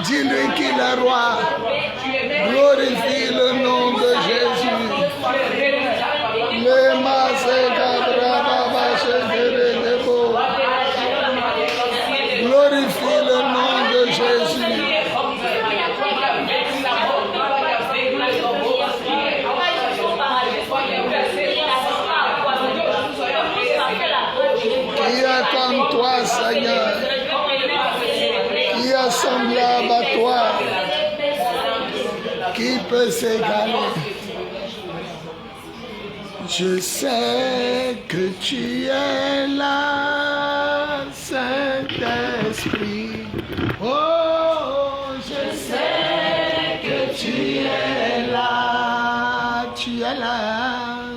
Dis-lui qu'il est roi. Glorifie le nom de Jésus. Le glorifie le nom de Jésus. Qui est comme toi, Seigneur? Qui est semblable à toi? Qui peut s'égaler? Je sais que tu es là, Saint-Esprit. Oh, je sais que tu es là. Tu es là.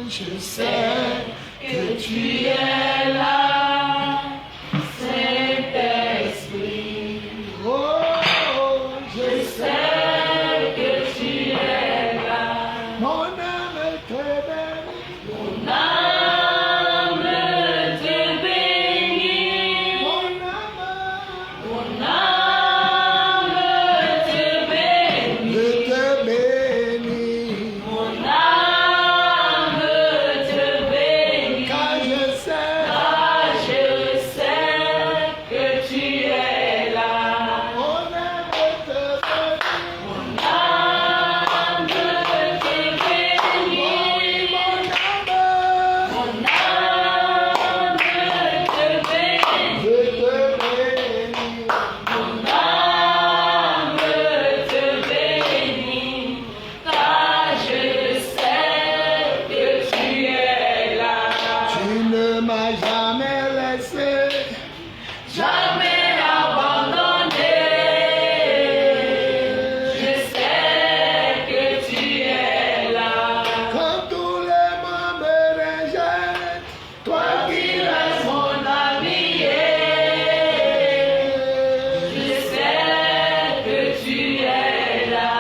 Je sais que tu es là, Saint-Esprit. Oh, je sais que tu es là. Mon âme te bénit. Mon âme te bénit. Mon âme te bénit. Je te bénis. Mon âme te bénit. Car je sais que tu es là. Mon âme te bénit. Mon âme te bénit. Mon âme te bénit. Je te bénis. Mon âme te bénit. Car je sais que tu es là. Tu ne m'as jamais laissé, jamais abandonné. Je sais que tu es là. Quand tous les mondes me rejettent, toi qui restes mon ami. Je sais que tu es là.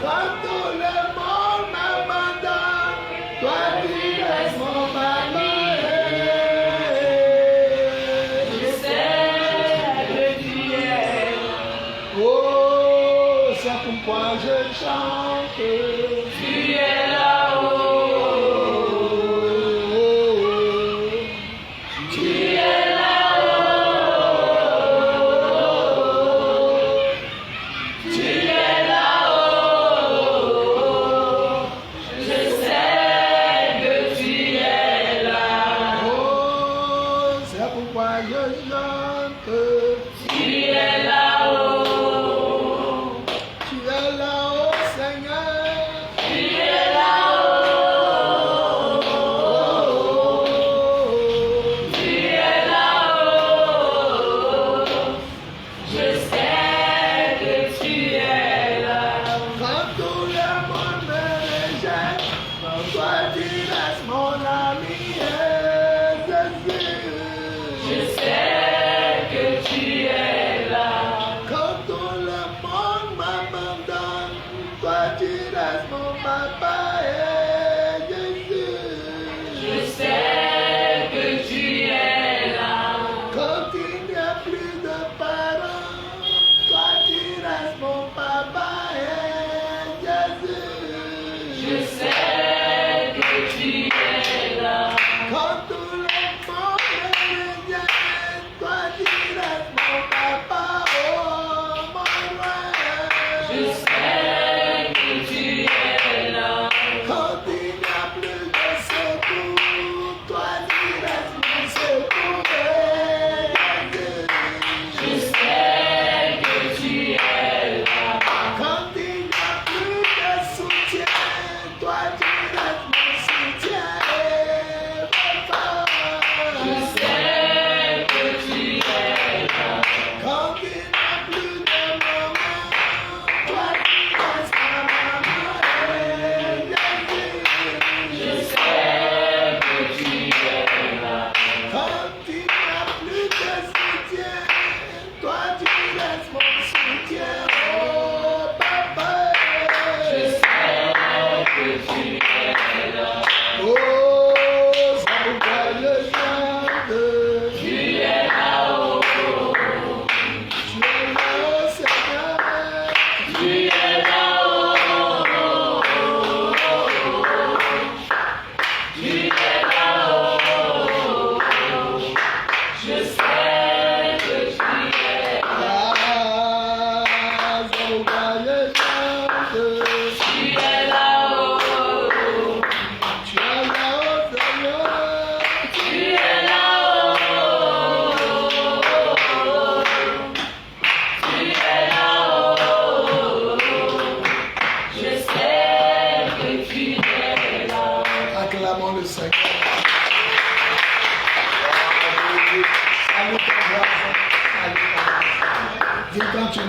Quand tout le monde m'abandonne, toi qui restes mon ami. Je sais que tu es là. Oh, c'est pourquoi je chante. Tu es là-haut. Tu es là-haut. Tu es là-haut. Je sais que tu es là. Oh, c'est pourquoi je chante. Tu es là-haut. Tu es là-haut, Seigneur.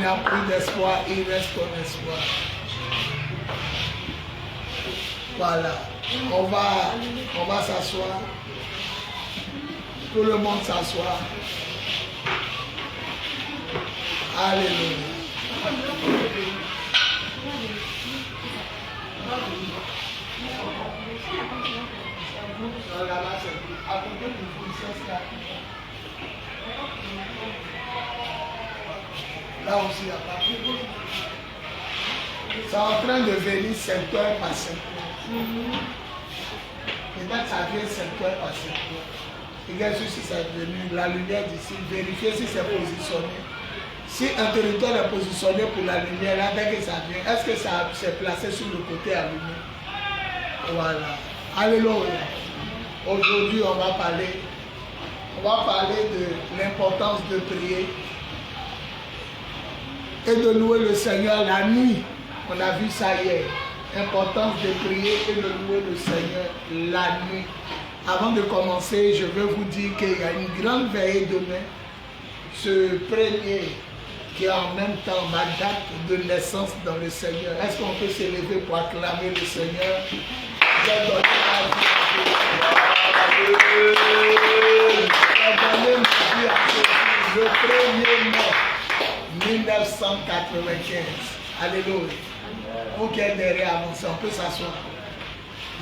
n'a plus d'espoir, il reste ton espoir. Voilà. On va s'asseoir. Tout le monde s'assoit. Alléluia. Là aussi, il n'y a pas. C'est en train de venir 5 heures par 5 heures. Peut-être ça vient 5 heures par 5 heures. Regarde si c'est venu, la lumière d'ici, vérifiez si c'est positionné. Si un territoire est positionné pour la lumière, là, dès que ça vient, est-ce que ça s'est placé sur le côté allumé? Voilà. Alléluia. Aujourd'hui, on va parler de l'importance de prier et de louer le Seigneur la nuit. On a vu ça hier. L'importance de prier et de louer le Seigneur la nuit. Avant de commencer, je veux vous dire qu'il y a une grande veillée demain. Ce premier qui est en même temps ma date de naissance dans le Seigneur. Est-ce qu'on peut s'élever pour acclamer le Seigneur? J'ai donné ma vie à Jésus le 1er mai 1995. Alléluia. Vous qui êtes derrière avancé, on peut s'asseoir.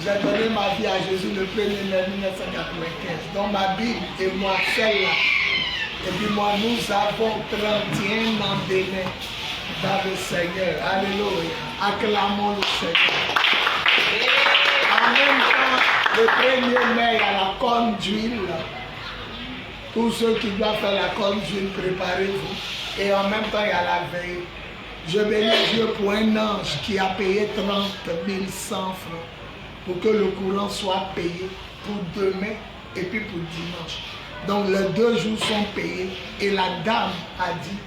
J'ai donné ma vie à Jésus le 1er mai 1995. Donc ma Bible et moi, celle-là. Et puis moi, nous avons 31 ans demain dans le Seigneur. Alléluia. Acclamons le Seigneur. En même temps, le 1er mai, il y a la corne d'huile. Tous ceux qui doivent faire la corne d'huile, préparez-vous. Et en même temps, il y a la veille. Je bénis Dieu pour un ange qui a payé 30 100 francs pour que le courant soit payé pour demain et puis pour dimanche. Donc les 2 jours sont payés et la dame a dit,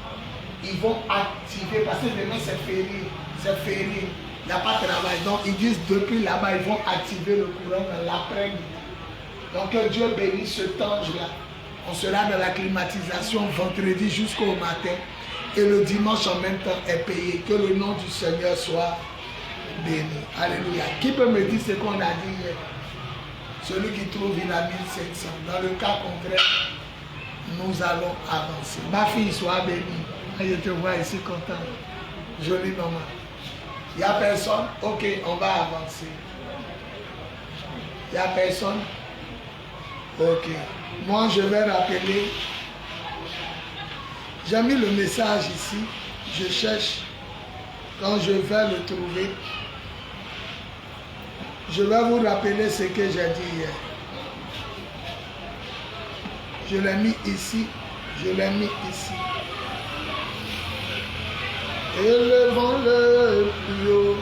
ils vont activer, parce que demain c'est férié, il n'y a pas de travail. Donc ils disent depuis là-bas, ils vont activer le courant dans l'après-midi. Donc que Dieu bénisse cet ange-là. On sera dans la climatisation vendredi jusqu'au matin et le dimanche en même temps est payé. Que le nom du Seigneur soit béni. Alléluia. Qui peut me dire ce qu'on a dit hier? Celui qui trouve, il a 1500. Dans le cas contraire, nous allons avancer. Ma fille, sois bénie. Je te vois ici content. Jolie maman. Il n'y a personne? Ok, on va avancer. Il n'y a personne? Ok. Moi, je vais rappeler. J'ai mis le message ici. Je cherche. Quand je vais le trouver, je vais vous rappeler ce que j'ai dit hier. Je l'ai mis ici. Je l'ai mis ici. Élevons-le plus haut.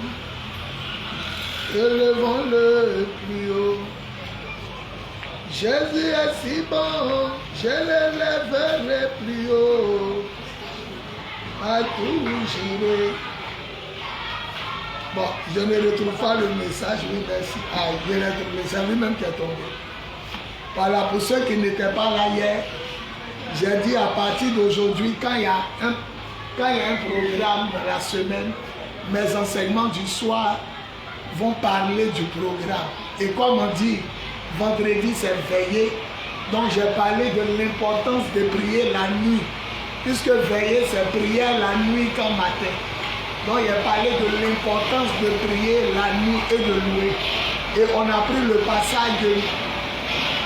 Élevons-le plus haut. Jésus est si bon, je l'élèverai plus haut. Partout où j'irai. Bon, je ne retrouve pas le message, oui, merci. Ah, je l'ai trouvé, c'est lui-même qui est tombé. Voilà, pour ceux qui n'étaient pas là hier, j'ai dit à partir d'aujourd'hui, quand il y a un programme dans la semaine, mes enseignements du soir vont parler du programme. Et comme on dit, vendredi c'est veiller, donc j'ai parlé de l'importance de prier la nuit, puisque veiller c'est prier la nuit comme matin. Donc il a parlé de l'importance de prier la nuit et de louer. Et on a pris le passage de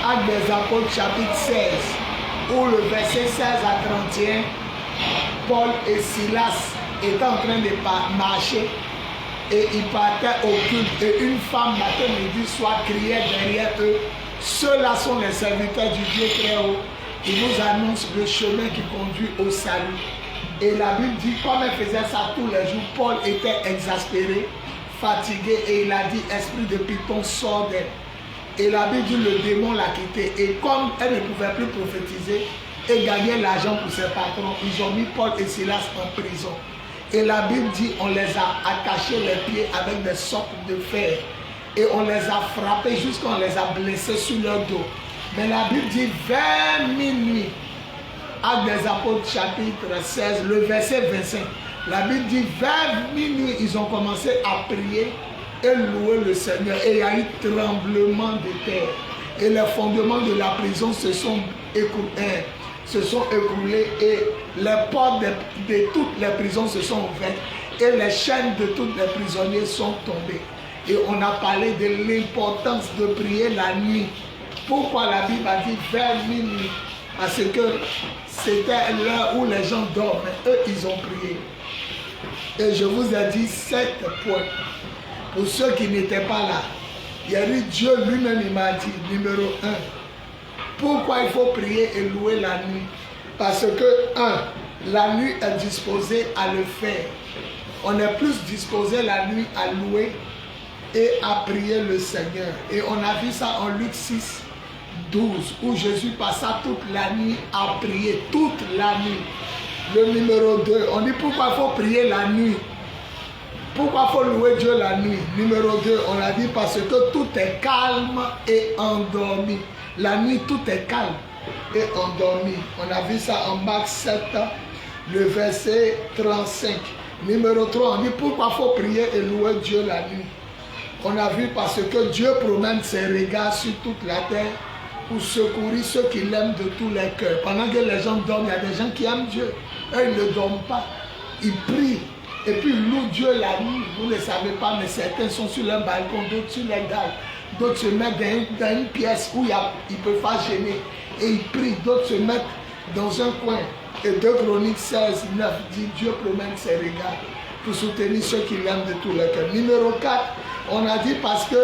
Actes des Apôtres chapitre 16, où le verset 16 à 31, Paul et Silas étaient en train de marcher et ils partaient au culte. Et une femme matin, midi, soir criait derrière eux. Ceux-là sont les serviteurs du Dieu très haut. Ils nous annoncent le chemin qui conduit au salut. Et la Bible dit, comme elle faisait ça tous les jours, Paul était exaspéré, fatigué, et il a dit, esprit de Python, sort d'elle. Et la Bible dit, le démon l'a quitté. Et comme elle ne pouvait plus prophétiser et gagner l'argent pour ses patrons, ils ont mis Paul et Silas en prison. Et la Bible dit, on les a attachés les pieds avec des socles de fer. Et on les a frappés jusqu'à on les a blessés sur leur dos. Mais la Bible dit, vers minuit, Actes des Apôtres chapitre 16, le verset 25. La Bible dit, vers minuit, ils ont commencé à prier et louer le Seigneur. Et il y a eu tremblement de terre. Et les fondements de la prison se sont écroulés et les portes de toutes les prisons se sont ouvertes et les chaînes de tous les prisonniers sont tombées. Et on a parlé de l'importance de prier la nuit. Pourquoi la Bible a dit vers minuit? Parce que c'était l'heure où les gens dorment. Eux, ils ont prié. Et je vous ai dit 7 points. Pour ceux qui n'étaient pas là, il y a eu Dieu lui-même, il m'a dit, numéro 1. Pourquoi il faut prier et louer la nuit? Parce que, 1, la nuit est disposée à le faire. On est plus disposé la nuit à louer et à prier le Seigneur. Et on a vu ça en Luc 6, 12, où Jésus passa toute la nuit à prier, toute la nuit. Le numéro 2, on dit pourquoi il faut prier la nuit? Pourquoi il faut louer Dieu la nuit? Numéro 2, on a dit parce que tout est calme et endormi. La nuit, tout est calme et endormi. On a vu ça en Marc 7, le verset 35. Numéro 3, on dit pourquoi il faut prier et louer Dieu la nuit? On a vu parce que Dieu promène ses regards sur toute la terre pour secourir ceux qui l'aiment de tous les cœurs. Pendant que les gens dorment, il y a des gens qui aiment Dieu. Eux, ils ne dorment pas. Ils prient. Et puis ils louent Dieu la nuit. Vous ne savez pas, mais certains sont sur leur balcon, d'autres sur les dalles. D'autres se mettent dans une pièce où ils ne peuvent pas gêner. Et ils prient. D'autres se mettent dans un coin. Et 2 Chroniques 16, 9 dit Dieu promène ses regards pour soutenir ceux qui l'aiment de tout le cœur. Numéro 4, on a dit parce que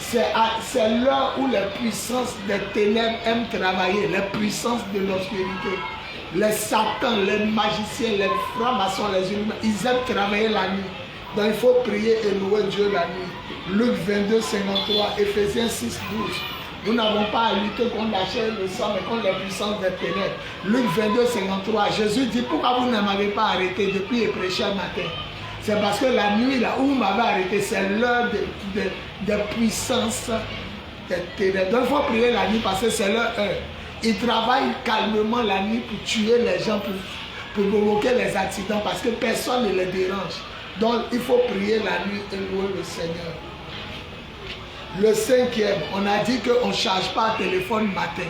c'est l'heure où les puissances des ténèbres aiment travailler, les puissances de l'obscurité. Les satans, les magiciens, les francs-maçons, les humains, ils aiment travailler la nuit. Donc il faut prier et louer Dieu la nuit. Luc 22, 53, Ephésiens 6, 12. Nous n'avons pas à lutter contre la chair et le sang, mais contre les puissances des ténèbres. Luc 22, 53, Jésus dit, pourquoi vous ne m'avez pas arrêté depuis et prêché le matin? C'est parce que la nuit, là où vous m'avez arrêté, c'est l'heure des puissances des ténèbres. Donc il faut prier la nuit parce que c'est leur heure. Ils travaillent calmement la nuit pour tuer les gens, pour provoquer les accidents parce que personne ne les dérange. Donc il faut prier la nuit et louer le Seigneur. Le 5e, on a dit qu'on ne charge pas le téléphone matin.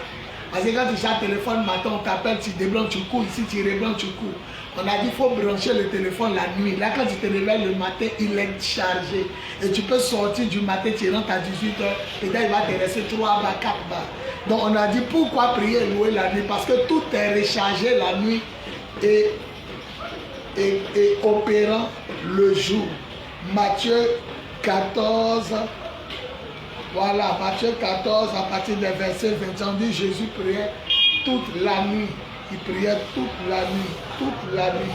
Parce que quand tu charges le téléphone matin, on t'appelle, tu débranches, tu cours. Ici, tu rebranches, tu cours. On a dit qu'il faut brancher le téléphone la nuit. Là, quand tu te réveilles le matin, il est chargé. Et tu peux sortir du matin, tu rentres à 18h. Peut-être il va te rester 3 bars, 4 bars. Donc on a dit pourquoi prier et louer la nuit? Parce que tout est rechargé la nuit et opérant le jour. Matthieu 14. Voilà, Matthieu 14, à partir des versets 20, on dit Jésus priait toute la nuit. Il priait toute la nuit, toute la nuit.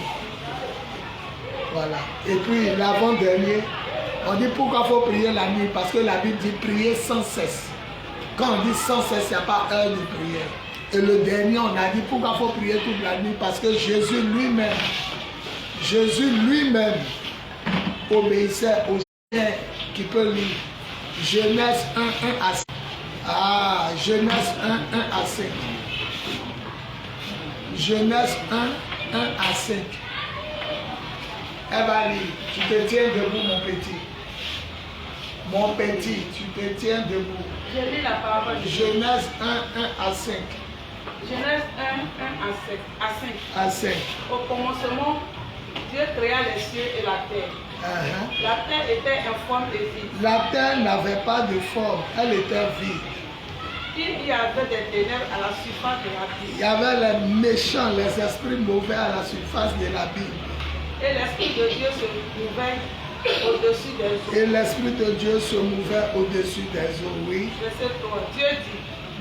Voilà. Et puis l'avant-dernier, on dit pourquoi il faut prier la nuit? Parce que la Bible dit prier sans cesse. Quand on dit sans cesse, il n'y a pas heure de prière. Et le dernier, on a dit pourquoi il faut prier toute la nuit? Parce que Jésus lui-même obéissait au Seigneur qui peut lire. Genèse 1, 1 à 5. Ah, Genèse 1, 1 à 5. Genèse 1, 1 à 5. Elle va lire. Tu te tiens debout, mon petit. Mon petit, tu te tiens debout. Je lis la parole. Genèse 1, 1 à 5. Genèse 1, 1 à 5. À 5. Au commencement, Dieu créa les cieux et la terre. La terre était informe et vide. La terre n'avait pas de forme, elle était vide. Il y avait des ténèbres à la surface de l'abîme. Il y avait les méchants, les esprits mauvais à la surface de l'abîme. Et l'Esprit de Dieu se mouvait au-dessus des eaux. Et l'Esprit de Dieu se mouvait au-dessus des eaux, oui. Verset 3.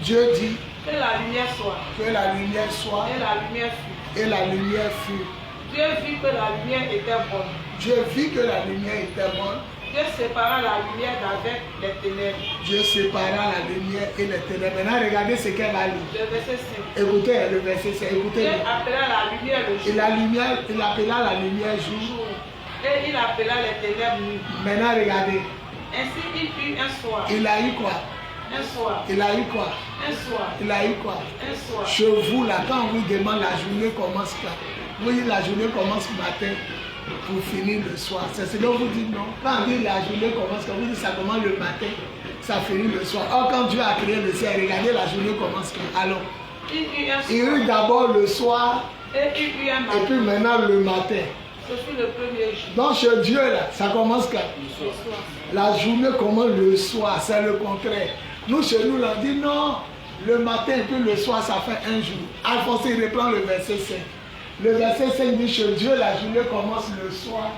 Dieu dit que la lumière soit. Que la lumière soit. Et la lumière fut. Et la lumière fut. Dieu vit que la lumière était bonne. Dieu vit que la lumière était bonne. Dieu sépara la lumière d'avec les ténèbres. Dieu sépara la lumière et les ténèbres. Maintenant, regardez ce qu'elle a lu. Le verset 5. Écoutez le verset 5. Écoutez. Dieu appela la lumière le jour. Et la lumière, il appela la lumière jour. Et il appela les ténèbres nuit. Maintenant, regardez. Ainsi, il eut un soir. Il a eu quoi? Un soir. Il a eu quoi? Un soir. Il a eu quoi? Un soir. Chez vous, là, quand on vous demande la journée commence quand? Oui, la journée commence matin. pour finir le soir. C'est ce que vous dites, non? Quand on dit la journée commence, quand vous dites ça commence le matin, ça finit le soir. Or, quand Dieu a créé le ciel, regardez, la journée commence quand? Alors, il y a eu d'abord le soir, et puis maintenant le matin. C'est le premier jour. Donc chez Dieu, là, ça commence quand? Le soir. La journée commence le soir, c'est le contraire. Nous, chez nous, on dit non, le matin et puis le soir, ça fait un jour. Alphonse, il reprend le verset 5. Le verset 5 dit chez Dieu, la journée commence le soir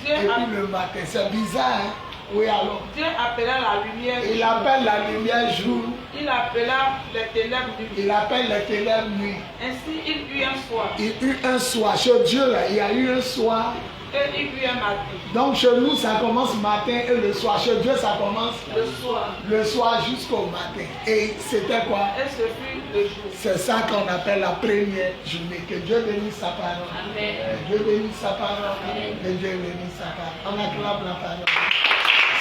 et puis le matin. C'est bizarre, hein? Oui, alors. Dieu appela la lumière jour. Il appelle la lumière jour. Il appela les ténèbres nuit. Il appelle les ténèbres nuit. Ainsi, il eut un soir. Il eut un soir. Chez Dieu, là, il y a eu un soir. Et il eut un matin. Donc chez nous, ça commence matin et le soir. Chez Dieu, ça commence le soir. Le soir jusqu'au matin. Et c'était quoi? Et ce fut le jour. C'est ça qu'on appelle la première journée. Que Dieu bénisse sa parole. Amen. Dieu bénisse sa parole. Que Dieu bénisse sa parole. On acclame la parole.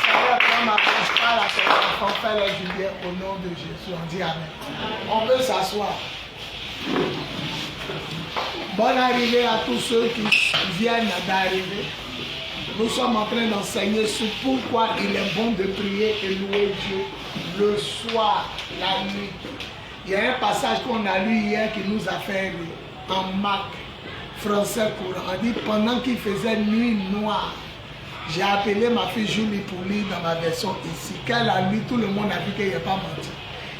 Seigneur, prends ma bouche, parle à tes enfants, fais-leur du bien au nom de Jésus. On dit Amen. On peut s'asseoir. Bonne arrivée à tous ceux qui viennent d'arriver. Nous sommes en train d'enseigner sur pourquoi il est bon de prier et louer Dieu le soir, la nuit. Il y a un passage qu'on a lu hier qui nous a fait rire en Marc, français courant. On dit pendant qu'il faisait nuit noire. J'ai appelé ma fille Julie pour lire dans ma version ici. Quand elle a lu, tout le monde a vu qu'elle n'a pas menti.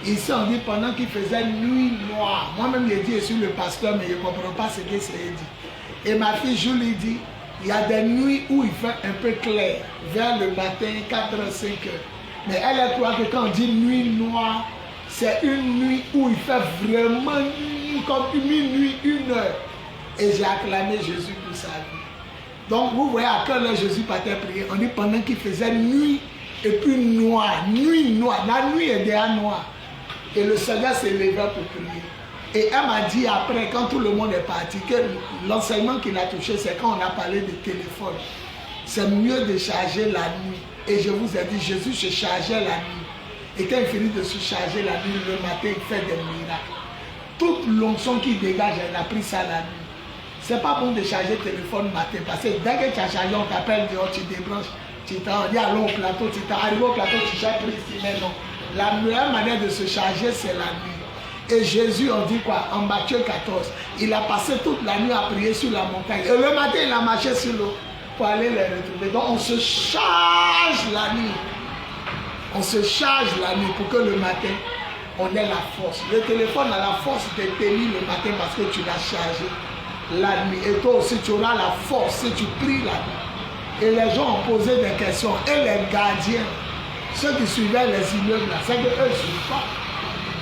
Ici, on dit pendant qu'il faisait nuit noire. Moi-même, j'ai dit, je suis le pasteur, mais je ne comprends pas ce que c'est dit. Et ma fille Julie dit, il y a des nuits où il fait un peu clair, vers le matin, 4h, 5h. Mais elle croit que quand on dit nuit noire, c'est une nuit où il fait vraiment nuit, comme minuit, 1h. Et j'ai acclamé Jésus pour sa vie. Donc vous voyez à quelle heure Jésus partait prier. On dit pendant qu'il faisait nuit et puis noir. Nuit noire. La nuit est déjà noire. Et le Seigneur s'est levé pour prier. Et elle m'a dit après, quand tout le monde est parti, que l'enseignement qu'il a touché, c'est quand on a parlé de téléphone. C'est mieux de charger la nuit. Et je vous ai dit, Jésus se chargeait la nuit. Et quand il finit de se charger la nuit, le matin, il fait des miracles. Toute l'onction qu'il dégage, elle a pris ça la nuit. C'est pas bon de charger le téléphone matin parce que dès que tu as chargé, on t'appelle dehors, tu débranches, tu t'en dis allons au plateau, tu t'arrives au plateau, tu cherches ici, mais non. La meilleure manière de se charger, c'est la nuit. Et Jésus, on dit quoi? En Matthieu 14, il a passé toute la nuit à prier sur la montagne. Et le matin, il a marché sur l'eau pour aller les retrouver. Donc on se charge la nuit. On se charge la nuit pour que le matin, on ait la force. Le téléphone a la force de tenir le matin parce que tu l'as chargé la nuit. Et toi aussi, tu auras la force si tu pries la nuit. Et les gens ont posé des questions. Et les gardiens, ceux qui suivaient les immeubles, c'est qu'eux, ils ne suivent pas.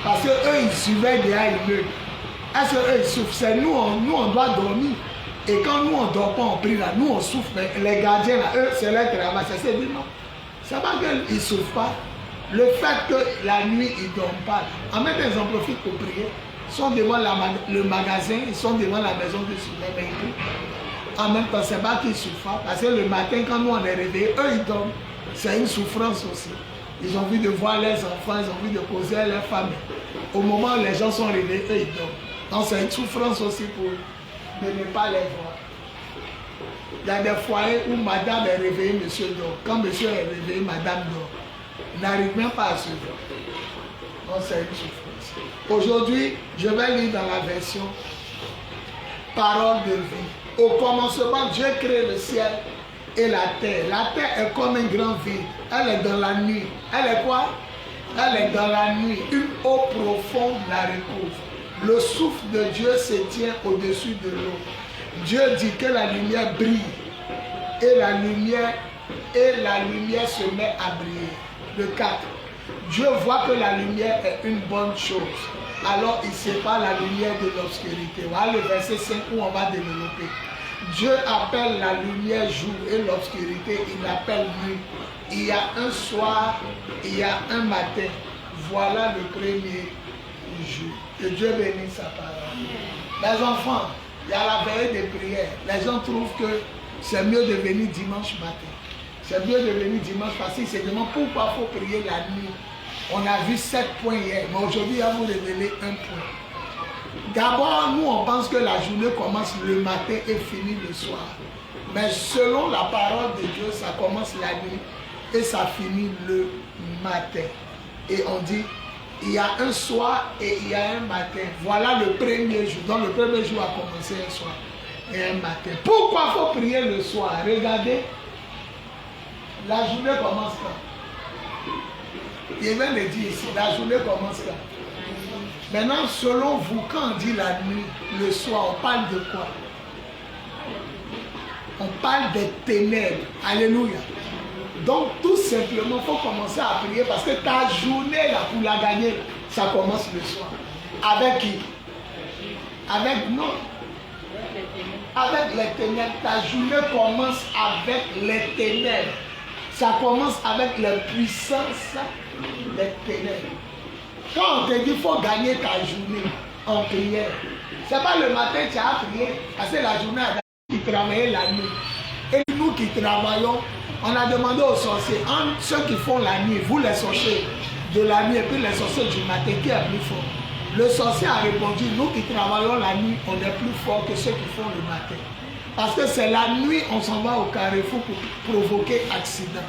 Parce qu'eux, ils suivaient des immeubles. Est-ce qu'eux, ils souffrent? C'est nous, on doit dormir. Et quand nous, on ne dort pas, on prie là, nous, on souffre. Mais les gardiens, là, eux, c'est leur travail. C'est dit non. C'est pas qu'ils ne souffrent pas. Le fait que la nuit, ils ne dorment pas. En même temps, ils en profitent pour prier. Ils sont devant le magasin, ils sont devant la maison de souverain, mais ils prient. En même temps, c'est pas qu'ils souffrent. Parce que le matin, quand nous, on est réveillés, eux, ils dorment. C'est une souffrance aussi. Ils ont envie de voir leurs enfants, ils ont envie de causer à leurs familles. Au moment où les gens sont réveillés, eux, ils dorment. Donc, c'est une souffrance aussi pour de ne pas les voir. Il y a des foyers où madame est réveillée, monsieur dort. Quand monsieur est réveillé, madame dort. Il n'arrive même pas à se voir. Donc, c'est une souffrance. Aujourd'hui, je vais lire dans la version Parole de vie. Au commencement, Dieu crée le ciel et la terre. La terre est comme un grand vide. Elle est dans la nuit. Elle est quoi? Elle est dans la nuit. Une eau profonde la recouvre. Le souffle de Dieu se tient au-dessus de l'eau. Dieu dit que la lumière brille. Et la lumière se met à briller. Le 4. Dieu voit que la lumière est une bonne chose. Alors il sépare la lumière de l'obscurité. Voilà le verset 5 où on va développer. Dieu appelle la lumière jour et l'obscurité, il l'appelle nuit. Il y a un soir, il y a un matin. Voilà le premier jour. Que Dieu bénisse sa parole. Les enfants, il y a la veille de prière. Les gens trouvent que c'est mieux de venir dimanche matin. C'est mieux de venir dimanche parce qu'ils se demandent pourquoi il faut prier la nuit. On a vu 7 points hier, mais aujourd'hui, il va vous révéler un point. D'abord, nous, on pense que la journée commence le matin et finit le soir. Mais selon la parole de Dieu, ça commence la nuit et ça finit le matin. Et on dit, il y a un soir et il y a un matin. Voilà le premier jour. Donc le premier jour a commencé un soir et un matin. Pourquoi il faut prier le soir? Regardez, la journée commence quand? Il vient de dire ici, la journée commence quand? Maintenant, selon vous, quand on dit la nuit, le soir, on parle de quoi? On parle des ténèbres. Alléluia. Donc, tout simplement, il faut commencer à prier parce que ta journée, là, pour la gagner, ça commence le soir. Avec qui? Avec non. Avec les ténèbres. Ta journée commence avec les ténèbres. Ça commence avec la puissance des ténèbres. Quand on te dit qu'il faut gagner ta journée en prière, ce n'est pas le matin que tu as prié, parce que la journée a qui travaillait la nuit. Et nous qui travaillons, on a demandé aux sorciers, entre ceux qui font la nuit, vous les sorciers de la nuit et puis les sorciers du matin, qui est plus fort? Le sorcier a répondu, nous qui travaillons la nuit, on est plus fort que ceux qui font le matin. Parce que c'est la nuit, on s'en va au carrefour pour provoquer accident.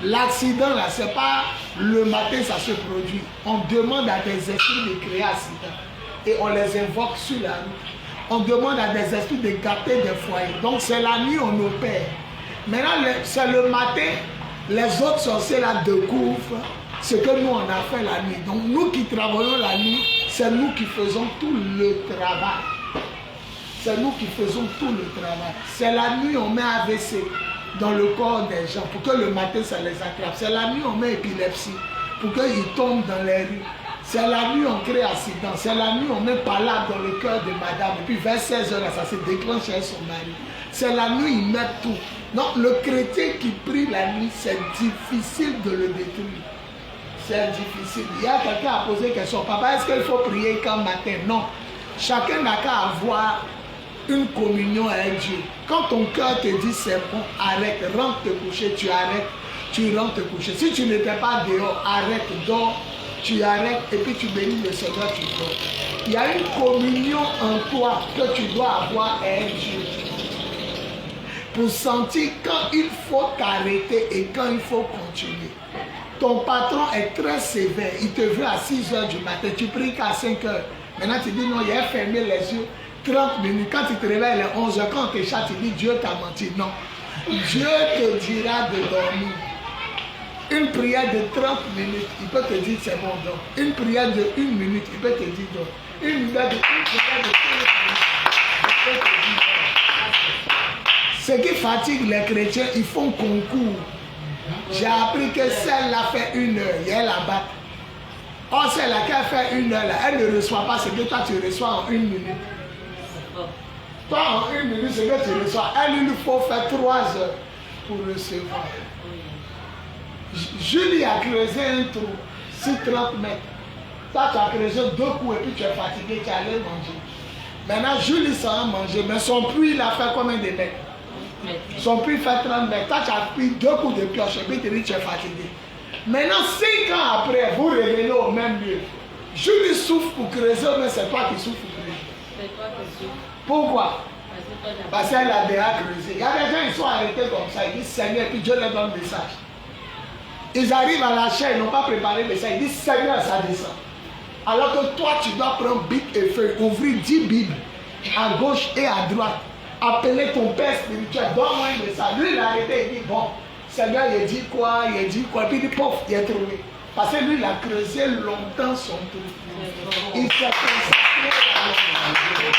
L'accident là, c'est pas le matin ça se produit. On demande à des esprits de créer accident. Et on les invoque sur la nuit. On demande à des esprits de gâter des foyers. Donc c'est la nuit on opère. Maintenant c'est le matin, les autres sorciers là découvrent ce que nous on a fait la nuit. Donc nous qui travaillons la nuit, c'est nous qui faisons tout le travail. C'est nous qui faisons tout le travail. C'est la nuit on met AVC dans le corps des gens pour que le matin ça les attrape. C'est la nuit on met épilepsie pour qu'ils tombent dans les rues. C'est la nuit on crée accident. C'est la nuit on met palabre dans le cœur de madame. Et puis vers 16h là, ça se déclenche chez son mari. C'est la nuit ils mettent tout. Donc le chrétien qui prie la nuit, c'est difficile de le détruire. C'est difficile. Il y a quelqu'un qui a posé une question. Papa, est-ce qu'il faut prier quand matin? Non. Chacun n'a qu'à avoir une communion avec Dieu. Quand ton cœur te dit c'est bon, arrête, rentre te coucher, tu arrêtes, tu rentres te coucher. Si tu n'étais pas dehors, arrête, dors, tu arrêtes et puis tu bénis le Seigneur, tu dors. Il y a une communion en toi que tu dois avoir avec Dieu. Pour sentir quand il faut t'arrêter et quand il faut continuer. Ton patron est très sévère, il te veut à 6h du matin, tu pries qu'à 5h. Maintenant tu dis non, il a fermé les yeux. 30 minutes, quand tu te réveilles les 11h, quand tu te tu dis Dieu t'a menti. Non. Dieu te dira de dormir. Une prière de 30 minutes, il peut te dire c'est bon, donc. Une prière de 1 minute, il peut te dire donc. Une prière de 1 minute, il peut te dire donc. Ce qui fatigue les chrétiens, ils font concours. J'ai appris que celle-là fait 1 heure, il y a la batte. Or, celle-là qui a fait 1 heure, là, elle ne reçoit pas ce que toi tu reçois en 1 minute. Toi, en 1 minute, ce que tu reçois, elle, il faut faire 3 heures pour recevoir. Julie a creusé un trou sur 30 mètres. Toi, tu as creusé 2 coups et puis tu es fatigué, tu es allé manger. Maintenant, Julie s'en a mangé, mais son puits, il a fait combien de mètres? Son puits fait 30 mètres. Toi, tu as pris 2 coups de pioche et puis tu dis tu es fatigué. Maintenant, 5 ans après, vous revenez au même lieu. Julie souffre pour creuser, mais c'est toi qui souffres pour creuser. C'est toi qui souffres. Pourquoi? Parce qu'elle a déjà creusé. Il y a des gens qui sont arrêtés comme ça. Ils disent Seigneur, puis Dieu leur donne le message. Ils arrivent à la chair, ils n'ont pas préparé le message. Ils disent Seigneur, ça descend. Alors que toi, tu dois prendre bic et feuille, ouvrir 10 Bibles à gauche et à droite. Appeler ton père spirituel, donne-moi un message. Lui, il a arrêté, il dit bon, Seigneur, il dit quoi, il dit quoi. Puis il dit pof, il est trouvé. Parce que lui, il a creusé longtemps son trou. Il s'est consacré à l'homme.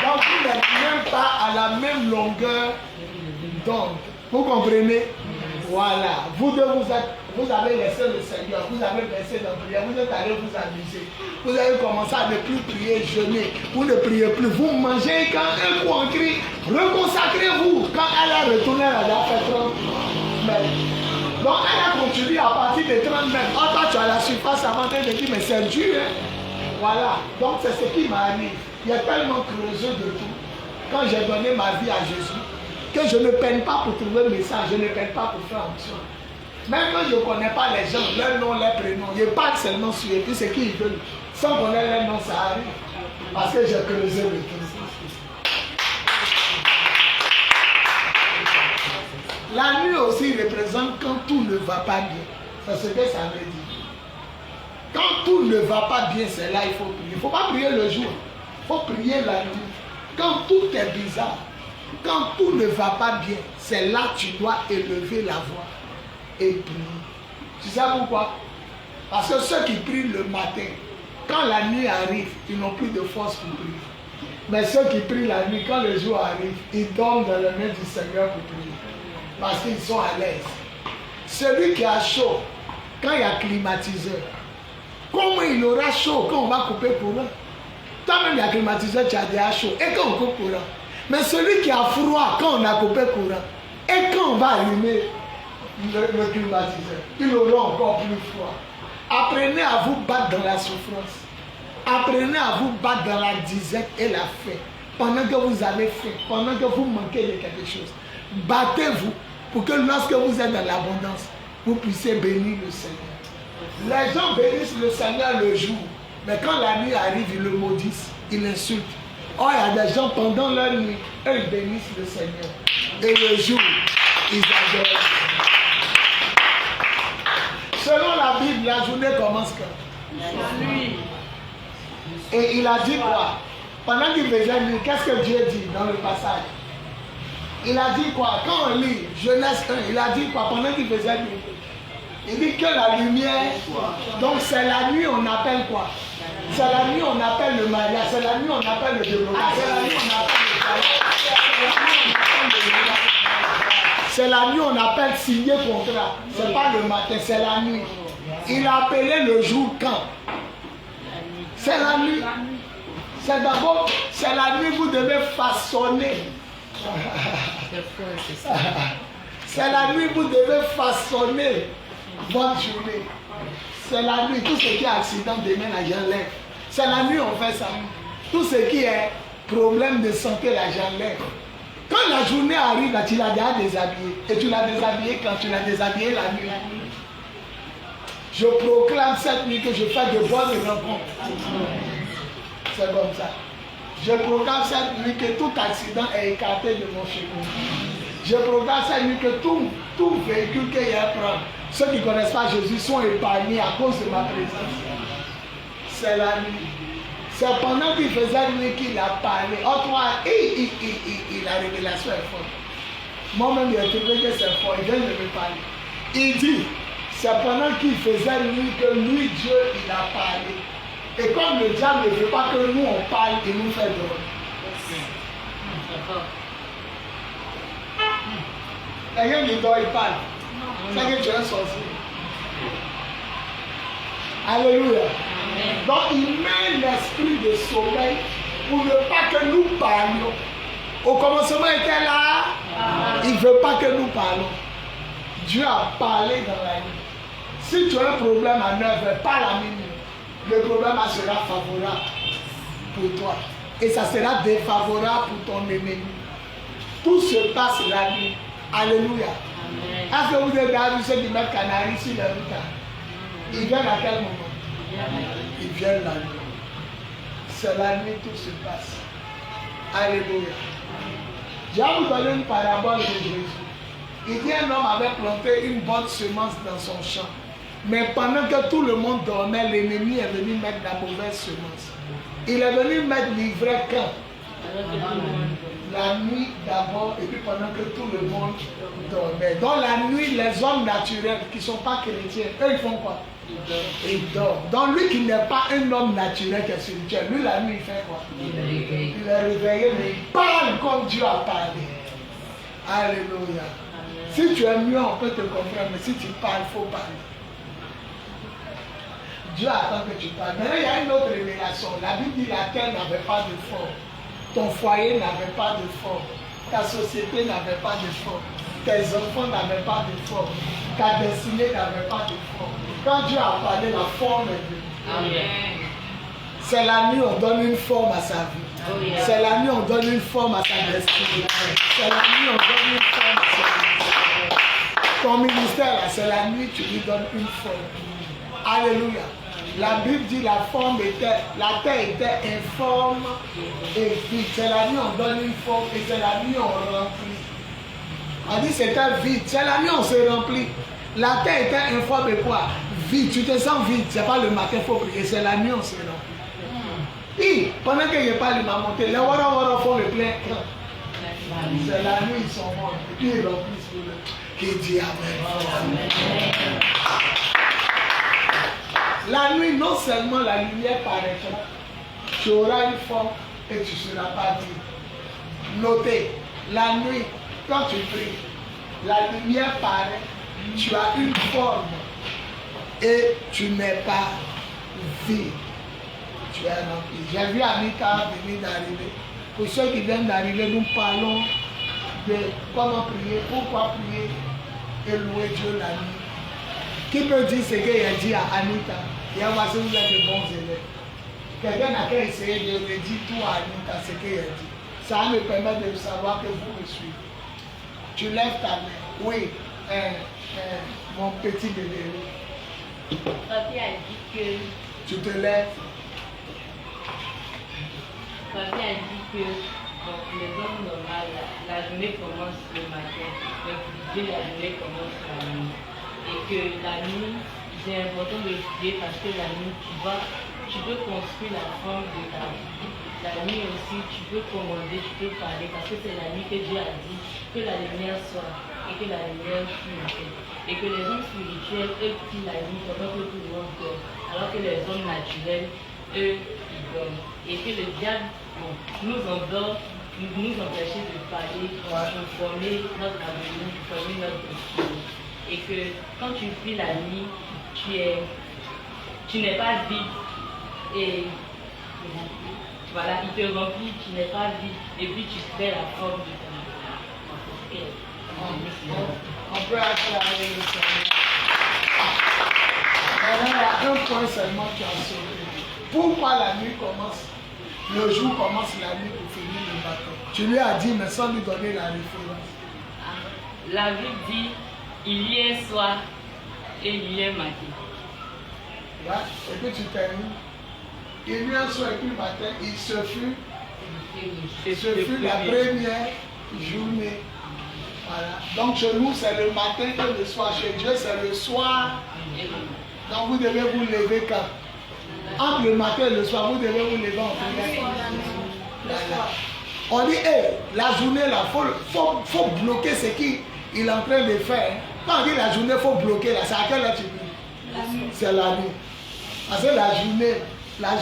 Donc, vous n'êtes même pas à la même longueur d'onde. Vous comprenez? Voilà. Vous deux, vous avez laissé le Seigneur, vous avez baissé dans la prière, vous êtes allés vous amuser. Vous avez commencé à ne plus prier, jeûner. Vous ne priez plus. Vous mangez quand un coup en crie, reconsacrez-vous. Quand elle a retourné, elle a fait 30 mètres. Donc elle a continué à partir de 30 mètres. Oh, toi, tu as la surface avant de dire, mais c'est dur. Hein? Voilà. Donc c'est ce qui m'arrive. Il y a tellement creusé de tout. Quand j'ai donné ma vie à Jésus, que je ne peine pas pour trouver le message, je ne peine pas pour faire onction. Même quand je ne connais pas les gens, leur nom, leur prénom, je parle seulement sur eux, puis ce qu'ils veulent. Sans connaître leur nom, ça arrive. Parce que j'ai creusé le tout. aussi représente quand tout ne va pas bien. C'est ce que ça veut dire. Quand tout ne va pas bien, c'est là il faut prier. Il ne faut pas prier le jour. Il faut prier la nuit. Quand tout est bizarre, quand tout ne va pas bien, c'est là que tu dois élever la voix et prier. Tu sais pourquoi? Parce que ceux qui prient le matin, quand la nuit arrive, ils n'ont plus de force pour prier. Mais ceux qui prient la nuit, quand le jour arrive, ils dorment dans les mains du Seigneur pour prier. Parce qu'ils sont à l'aise. Celui qui a chaud, quand il y a climatiseur, comment il aura chaud quand on va couper courant? Toi-même, il y a climatiseur, tu as déjà chaud. Et quand on coupe courant? Mais celui qui a froid, quand on a coupé courant, et quand on va allumer le climatiseur, il aura encore plus froid. Apprenez à vous battre dans la souffrance. Apprenez à vous battre dans la disette et la faim. Pendant que vous avez faim, pendant que vous manquez de quelque chose. Battez-vous pour que lorsque vous êtes dans l'abondance, vous puissiez bénir le Seigneur. Les gens bénissent le Seigneur le jour, mais quand la nuit arrive, ils le maudissent, ils l'insultent. Or, il y a des gens pendant leur nuit, eux ils bénissent le Seigneur. Et le jour, ils adorent. Selon la Bible, la journée commence quand? La nuit. Et il a dit quoi? Pendant qu'il faisait nuit, qu'est-ce que Dieu dit dans le passage? Il a dit quoi? Quand on lit Genèse 1, il a dit quoi? Pendant qu'il faisait nuit, il dit que la lumière, donc c'est la nuit on appelle quoi? C'est la nuit on appelle le mariage, c'est la nuit on appelle le développement, c'est la nuit on appelle le travail, c'est la nuit on appelle signer contrat, c'est pas le matin, c'est la nuit. Il a appelé le jour quand? C'est la nuit. C'est d'abord, c'est la nuit vous devez façonner. C'est la nuit vous devez façonner votre journée. C'est la nuit. Tout ce qui est accident demain, l'argent lève. C'est la nuit on fait ça. Tout ce qui est problème de santé, l'argent lève. Quand la journée arrive, là, tu l'as déjà déshabillé. Et tu l'as déshabillé quand tu l'as déshabillé la nuit. Je proclame cette nuit que je fais de bonnes rencontres. C'est comme ça. Je proclame cette nuit que tout accident est écarté de mon chemin. Je proclame cette nuit que tout véhicule qu'il y a à prendre, ceux qui ne connaissent pas Jésus sont épargnés à cause de ma présence. C'est la nuit. C'est pendant qu'il faisait nuit qu'il a parlé. Oh, toi, la révélation est forte. Moi-même, j'ai trouvé que c'est fort. Il vient de me parler. Il dit, c'est pendant qu'il faisait nuit que lui, Dieu, il a parlé. Et comme le diable ne veut pas que nous on parle, il nous fait dormir. Quelqu'un qui dort, il parle. C'est que tu es un sorcier. Alléluia. Donc il met l'esprit de sommeil pour ne pas que nous parlions. Au commencement il était là. Il ne veut pas que nous parlons. Dieu a parlé dans la nuit. Si tu as un problème à 9h, parle à minuit. Le problème sera favorable pour toi. Et ça sera défavorable pour ton ennemi. Tout se passe la nuit. Alléluia. Est-ce que vous avez vu ceux qui mettent canaris sur les routes? Ils viennent à quel moment? Ils viennent la nuit. C'est la nuit tout se passe. Alléluia. Je vais vous donner une parabole de Jésus. Il dit un homme avait planté une bonne semence dans son champ. Mais pendant que tout le monde dormait, l'ennemi est venu mettre la mauvaise semence. Il est venu mettre l'ivraie quand? La nuit d'abord, et puis pendant que tout le monde dormait. Dans la nuit, les hommes naturels qui ne sont pas chrétiens, eux ils font quoi? Ils dorment. Donc lui qui n'est pas un homme naturel qui est spirituel, lui la nuit il fait quoi? Il est réveillé, mais il parle comme Dieu a parlé. Alléluia. Si tu es mieux, on peut te comprendre, mais si tu parles, il faut parler. Dieu attend que tu parles. Maintenant, il y a une autre révélation. La Bible dit la terre n'avait pas de forme. Ton foyer n'avait pas de forme. Ta société n'avait pas de forme. Tes enfants n'avaient pas de forme. Ta destinée n'avait pas de forme. Quand Dieu a parlé, la forme est venue. Amen. C'est la nuit, on donne une forme à sa vie. C'est la nuit, on donne une forme à sa destinée. C'est la nuit, on donne une forme à sa vie. Ton ministère, c'est la nuit, tu lui donnes une forme. Alléluia. La Bible dit la terre était informe et vide. C'est la nuit on donne une forme et c'est la nuit on remplit. On dit c'était vide. C'est la nuit, on se remplit. La terre était informe de quoi? Vide. Tu te sens vide. C'est pas le matin, il faut prier. C'est la nuit, on se remplit. Et pendant que je parle, il m'a monté. Les wara font le plein. C'est la nuit, ils sont morts. Et puis ils remplissent le. Qui dit Amen. La nuit, non seulement la lumière paraîtra, tu auras une forme et tu ne seras pas dit. Notez, la nuit, quand tu pries, la lumière paraît, tu as une forme et tu n'es pas vide. Tu es rempli. J'ai vu Anita venir d'arriver. Pour ceux qui viennent d'arriver, nous parlons de comment prier, pourquoi prier et louer Dieu la nuit. Qui peut dire ce qu'il a dit à Anita? Et on va se vous êtes de bons élèves. Quelqu'un n'a qu'à essayer de me dire tout à Anita ce qu'il a dit. Ça me permet de savoir que vous me suivez. Tu lèves ta main. Oui, mon petit bébé. Papi a dit que. Tu te lèves. Papi a dit que donc, les hommes normaux, la journée commence le matin, mais pour Dieu, la journée commence la nuit. Et que la nuit, c'est important de prier parce que la nuit, tu peux construire la forme de ta vie. La nuit aussi, tu peux commander, tu peux parler parce que c'est la nuit que Dieu a dit que la lumière soit et que la lumière fut. Et que les hommes spirituels, eux, prient la nuit pendant que tout le monde dort, alors que les hommes naturels, eux, ils dorment. Et que le diable nous endort, nous empêcher de parler, de former notre avenir, de former notre destin. Et que quand tu pries la nuit, tu n'es pas vide. Et voilà, il te remplit, tu n'es pas vide. Et puis tu fais la forme de ta vie. On peut acclamer le Seigneur. Maintenant, il y a un point seulement qui a sauvé. Pourquoi la nuit commence? Le jour commence la nuit pour finir le matin. Tu lui as dit, mais sans lui donner la référence. La Bible dit, il y est soir et il y est matin. Ouais. Et puis tu termines. Il y a un soir et puis le matin, ce fut la première journée. Voilà. Donc chez nous, c'est le matin que le soir. Chez Dieu, c'est le soir. Donc vous devez vous lever quand? Entre le matin et le soir, vous devez vous lever en prière. On dit, la journée là, faut bloquer ce qu'il est en train de faire. Quand on dit la journée, il faut bloquer là, c'est à quelle heure tu pries? C'est la nuit. Parce que la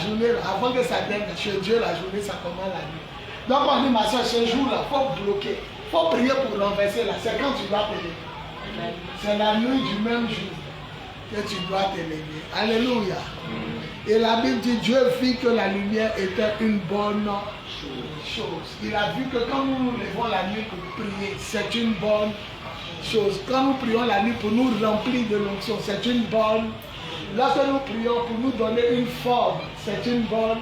journée, avant que ça vienne chez Dieu, la journée, ça commence la nuit. Donc on dit, ma soeur, ce jour là, il faut bloquer. Il faut prier pour renverser là. C'est quand tu dois te lever. C'est la nuit du même jour que tu dois te lever. Alléluia. Et la Bible dit, Dieu vit que la lumière était une bonne chose. Il a vu que quand nous nous levons la nuit pour prier, c'est une bonne chose. Quand nous prions la nuit pour nous remplir de l'onction, c'est une bonne. Lorsque nous prions pour nous donner une forme, c'est une bonne.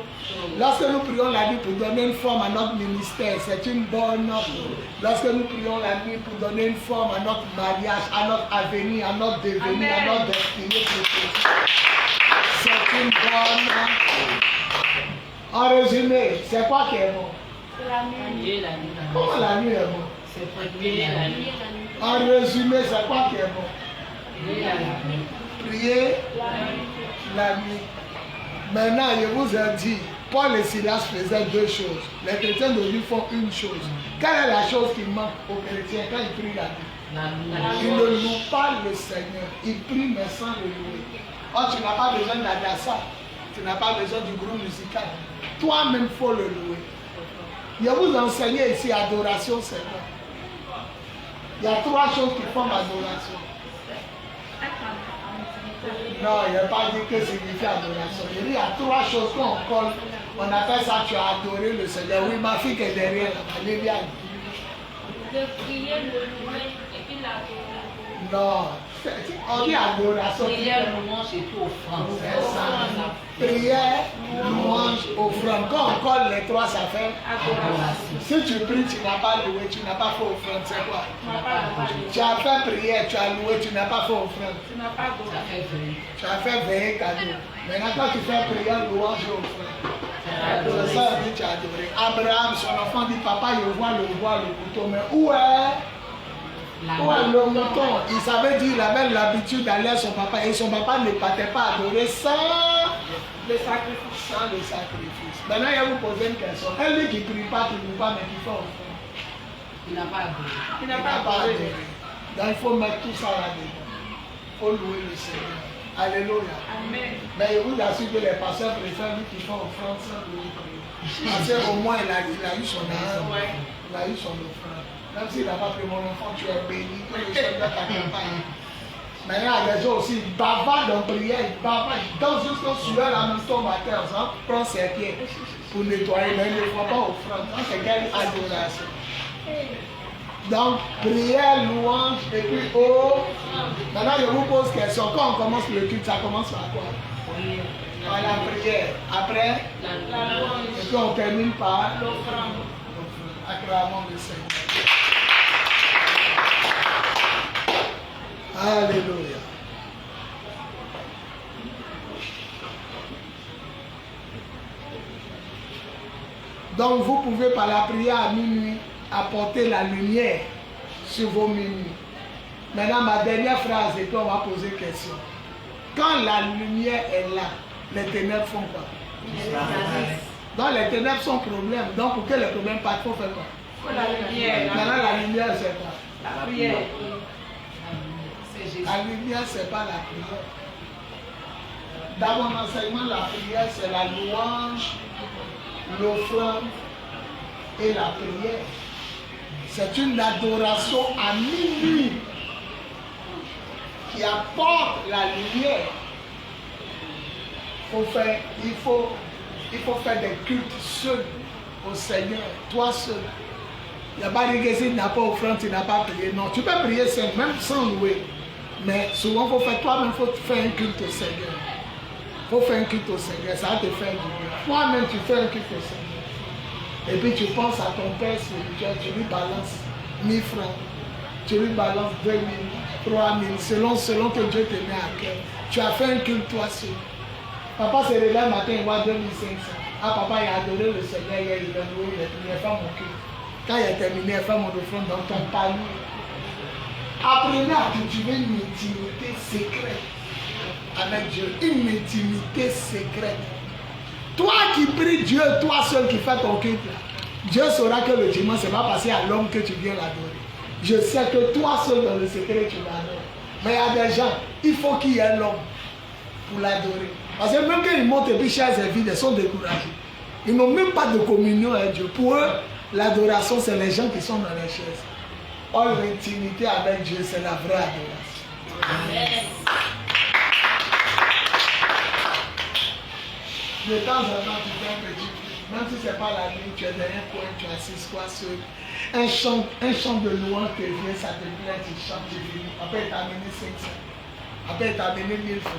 Lorsque nous prions la nuit pour donner une forme à notre ministère, c'est une bonne. Lorsque nous prions la nuit pour donner une forme à notre mariage, à notre avenir, à notre devenir, à notre destinée, c'est une bonne. En résumé, c'est quoi qui est bon? La nuit. Comment la nuit est bon? C'est prier la nuit. En résumé, c'est quoi qui est bon? Prier la nuit. Prier la nuit. Maintenant, je vous ai dit, Paul et Silas faisaient deux choses. Les chrétiens d'aujourd'hui font une chose. Quelle est la chose qui manque aux chrétiens quand ils prient la nuit? Ils ne louent pas le Seigneur. Ils prient mais sans le louer. Oh, tu n'as pas besoin d'Adassa. Tu n'as pas besoin du groupe musical. Toi-même, il faut le louer. Je vous enseigne ici adoration Seigneur. Il y a trois choses qui font adoration. Non, il n'y a pas dit que signifie adoration. Il dit il y a trois choses qu'on colle. On appelle ça tu as adoré le Seigneur. Oui, ma fille qui est derrière là, Léviane. De prier, le louer et puis l'adorer. Non, on dit adoration. Prière, louange et tout offrande. C'est ça. Prière, louange, offrande. Quand on colle les trois, ça fait adoration. Si tu pries, tu n'as pas loué, tu n'as pas fait offrande, c'est quoi? Tu as fait prière, tu as loué, tu n'as pas fait offrande. Tu as fait veiller cadeau. Maintenant, quand tu fais prière, louange et offrande, c'est ça que tu as adoré. Abraham, son enfant, dit papa, je vois le couteau, mais où est Ouais, le mouton, il savait dire, il avait l'habitude d'aller à son papa et son papa ne partait pas adorer sans le sacrifice. Maintenant, il va vous poser une question. Elle dit qu'il ne prie pas, mais qu'il fait offrande. Il n'a pas adoré. Il n'a pas adoré. Donc il faut mettre tout ça là-dedans. Il faut louer le Seigneur. Alléluia. Amen. Mais je vous assure que les pasteurs préfèrent lui qui font offrande sans louer. Parce qu'au moins il a eu son âme. Il a eu son offrande. Même s'il n'a pas pris mon enfant, tu es béni. Que le Seigneur t'accompagne. Maintenant, il y a des gens aussi, ils bavardent en prière, ils bavardent, ils dansent jusqu'au sueur, la même tombe à terre, ça prend ses pieds pour nettoyer, mais il ne faut pas offrande. C'est quelle adoration. Donc, prière, louange, et puis maintenant je vous pose question. Quand on commence le culte, ça commence par quoi? Par la prière. Après, La louange. et puis on termine par L'offrande. acclamons le Seigneur. Alléluia. Donc vous pouvez par la prière à minuit apporter la lumière sur vos minuit. Maintenant ma dernière phrase et puis on va poser question. Quand la lumière est là, les ténèbres font quoi? Donc les ténèbres sont problème. Donc pour que les problèmes partent, il faut faire quoi? La lumière. Maintenant la lumière c'est quoi? La prière. La lumière c'est pas la prière. Dans mon enseignement, la prière c'est la louange, l'offrande et la prière. C'est une adoration à minuit qui apporte la lumière. Il faut faire des cultes seuls au Seigneur, toi seul. Il n'y a pas de que si tu n'as pas offrande, tu n'as pas prié. Non, tu peux prier seul, même sans louer. Mais souvent, il faut faire toi-même, il faut faire un culte au Seigneur. Il faut faire un culte au Seigneur, ça va te faire du bien. Toi-même, tu fais un culte au Seigneur. Et puis tu penses à ton Père spirituel, tu lui balances 1000 francs, tu lui balances 2000, 3000, selon que Dieu te met à cœur. Tu as fait un culte toi seul. Papa se réveille le matin, il voit 2500. Ah, papa, il a adoré le Seigneur hier, il a loué, il a fait mon culte. Quand il a terminé, il a fait mon offrande dans ton panier. Apprenez à cultiver une intimité secrète avec Dieu, une intimité secrète. Toi qui pries Dieu, toi seul qui fais ton culte, Dieu saura que le dimanche, ce n'est pas passé à l'homme que tu viens l'adorer. Je sais que toi seul dans le secret, tu l'adores. Mais il y a des gens, il faut qu'il y ait l'homme pour l'adorer. Parce que même quand ils montent et puis chers et vides, ils sont découragés. Ils n'ont même pas de communion avec Dieu. Pour eux, l'adoration, c'est les gens qui sont dans les chaises. Or, l'intimité avec Dieu, c'est la vraie adoration. Amen. De temps en temps, tu fais un petit, même si ce n'est pas la nuit, tu es derrière un coin, tu es assis, toi seul. Un chant de louange te vient, ça te plaît, tu chantes, tu finis. Après, tu as amené 500. Après, tu as amené 1000 francs.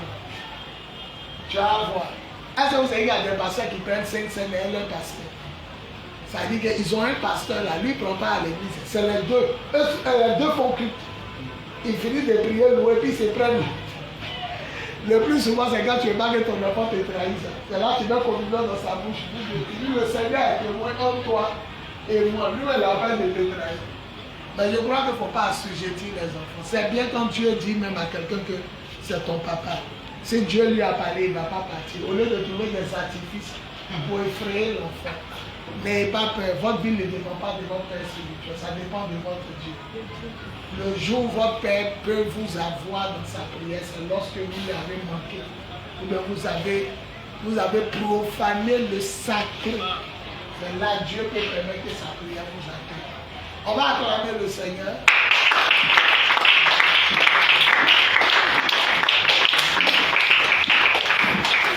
Tu vas voir. Est-ce que vous savez qu'il y a des pasteurs qui prennent 500 et leur pasteur? Ça veut dire qu'ils ont un pasteur là, lui il ne prend pas à l'église. C'est les deux. Les deux font culte. Ils finissent de prier, louer, puis ils se prennent. Le plus souvent, c'est quand tu es mal que ton enfant te trahit. C'est là que tu mets communion dans sa bouche. Il dit, le Seigneur est témoin entre toi et moi. Lui, il a peine de te trahir. Mais je crois qu'il ne faut pas assujettir les enfants. C'est bien quand Dieu dit même à quelqu'un que c'est ton papa. Si Dieu lui a parlé, il ne va pas partir. Au lieu de trouver des artifices pour effrayer l'enfant. N'ayez pas peur. Votre vie ne dépend pas de votre Père spirituel. Ça dépend de votre Dieu. Le jour où votre Père peut vous avoir dans sa prière, c'est lorsque vous l'avez manqué. Ou bien vous avez profané le sacré. C'est là que Dieu peut permettre que sa prière vous accueille. On va acclamer le Seigneur.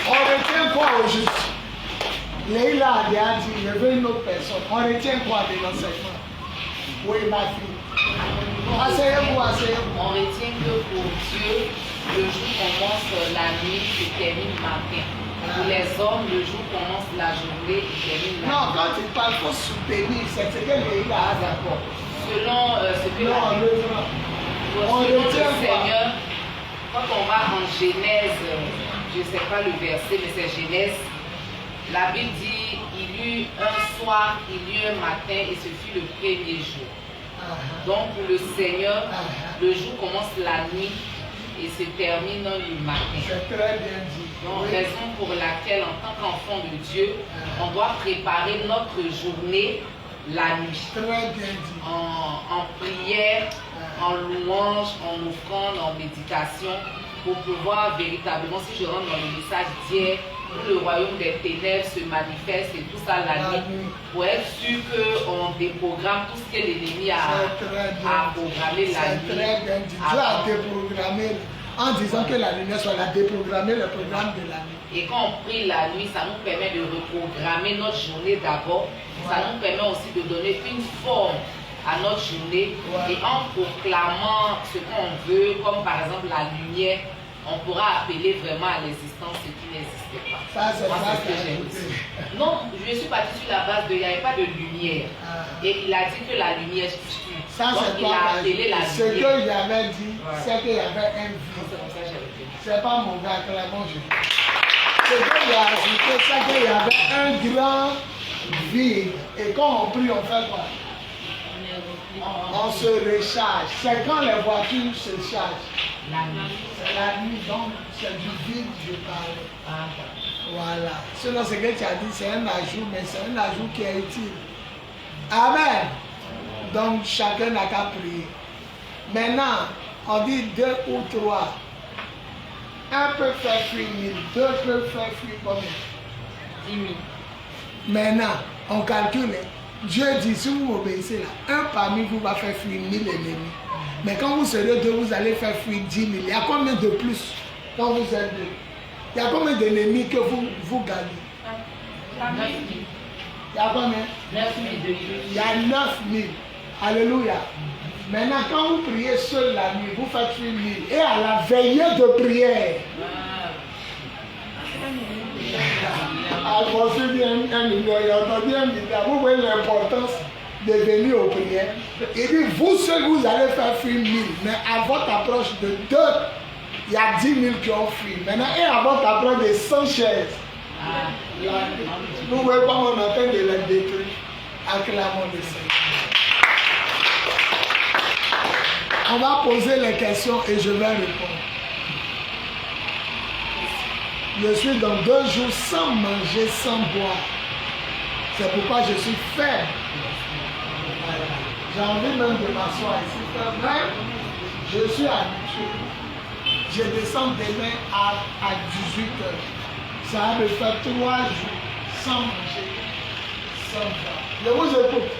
On retient quoi au juste? Leïla a déjà dit, je veux une autre personne. On retient quoi de l'enseignement? Oui, ma fille. Asseyez-vous, asseyez-vous. On retient que pour Dieu, le jour commence la nuit et termine le matin. Pour les hommes, le jour commence la journée et termine la nuit. Non, quand tu parles, il faut soutenir. C'est ce que Leïla a d'accord. Selon ce que non, selon le Seigneur, quand on va en Genèse, je ne sais pas le verset, mais c'est Genèse. La Bible dit, il y eut un soir, il y eut un matin, et ce fut le premier jour. Donc pour le Seigneur, le jour commence la nuit et se termine le matin. C'est très bien dit. Donc raison pour laquelle en tant qu'enfant de Dieu, on doit préparer notre journée la nuit. Très bien dit. En prière, en louange, en offrande, en méditation, pour pouvoir véritablement, si je rentre dans le message d'hier, où le royaume des ténèbres se manifeste et tout ça la nuit, pour être sûr qu'on déprogramme tout ce que l'ennemi a programmé la nuit. C'est très bien dit. Dieu a déprogrammé, en disant que la lumière soit là, déprogrammer le programme de la nuit. Et quand on prie la nuit, ça nous permet de reprogrammer notre journée d'abord. Ça nous permet aussi de donner une forme à notre journée. Et en proclamant ce qu'on veut, comme par exemple la lumière, on pourra appeler vraiment à l'existence ce qui n'existait pas. Ça, c'est moi, c'est ce que j'ai dit. Non, je suis partie sur la base de il n'y avait pas de lumière. Et il a dit que la lumière tue. Ça, c'est pas appelé la lumière. Ce qu'il avait dit, c'est qu'il y avait un vide. C'est pas mon gars, clairement, je dis. Ce qu'il a ajouté, c'est qu'il y avait un grand vide. Et quand on prie, on fait quoi? On se recharge. C'est quand les voitures se chargent. C'est la nuit, donc c'est du vide, je parle. Voilà. Sinon, ce que tu as dit, c'est un ajout, mais c'est un ajout qui est utile. Amen. Donc, chacun n'a qu'à prier. Maintenant, on dit 2 ou 3. Un peut faire fuir 1000, 2 peuvent faire fuir combien? 10 000. Maintenant, on calcule. Dieu dit, si vous m'obéissez là, un parmi vous va faire fuir 1000 ennemis. Mais quand vous serez 2, vous allez faire fuir 10 000. Il y a combien de plus quand vous êtes 2? Il y a combien d'ennemis que vous gagnez? 9 000. Il y a combien? 9 000 de plus. Il y a 9 000. Alléluia. Maintenant, quand vous priez seul la nuit, vous faites fuir 1000. Et à la veillée de prière, alors c'est bien 1 million, il a entendu 1 milliard. Vous voyez l'importance de venir aux prières. Il dit, vous seuls, vous allez faire fuir 1000. Mais à votre approche de 2, il y a 10 000 qui ont fui. Maintenant, et à votre approche de 100 chaises, vous voyez comment on est en train de les détruire. Acclamons le Seigneur. On va poser les questions et je vais répondre. Je suis dans 2 jours sans manger, sans boire. C'est pourquoi je suis faible. J'ai envie même de m'asseoir ici. Mais je suis habitué. Je descends demain à 18h. Ça va me faire 3 jours sans manger, sans boire. Je vous écoute.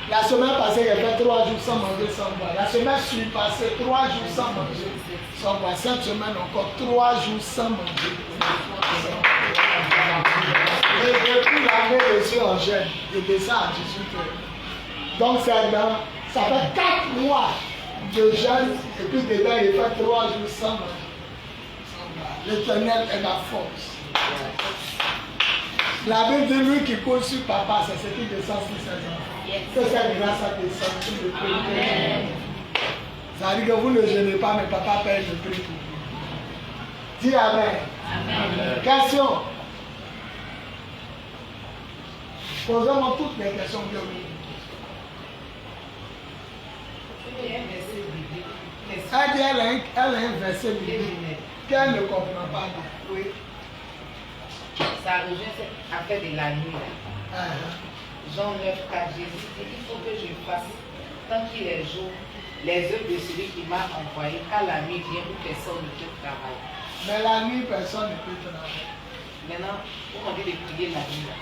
La semaine passée, j'ai fait 3 jours sans manger, sans boire. La semaine passée, 3 jours sans manger, sans boire. Cette semaine encore, 3 jours sans manger. Et depuis l'année, je suis en jeûne. Je descends à 18h. Donc, ça fait 4 mois de jeûne. Et puis, dedans, il fait 3 jours sans manger. L'Éternel est ma force. La Bible dit, lui qui court sur papa, c'est ce qui descend sur ses enfants. C'est cette grâce à descendre sur le prix. Ça veut dire que vous ne jeûnez pas, mais papa paye le prix pour vous. Dis Amen. Amen. Question. Posez-moi toutes les questions que vous voulez. Elle a un verset biblique qu'elle ne comprend pas. Oui. Ça rejoint cette affaire de la nuit. Jean 9, 4, Jésus dit, il faut que je fasse, tant qu'il est jour, les œuvres de celui qui m'a envoyé, car la nuit vient où personne ne peut travailler. Mais la nuit, personne ne peut travailler. Maintenant, vous m'avez dit de prier la nuit.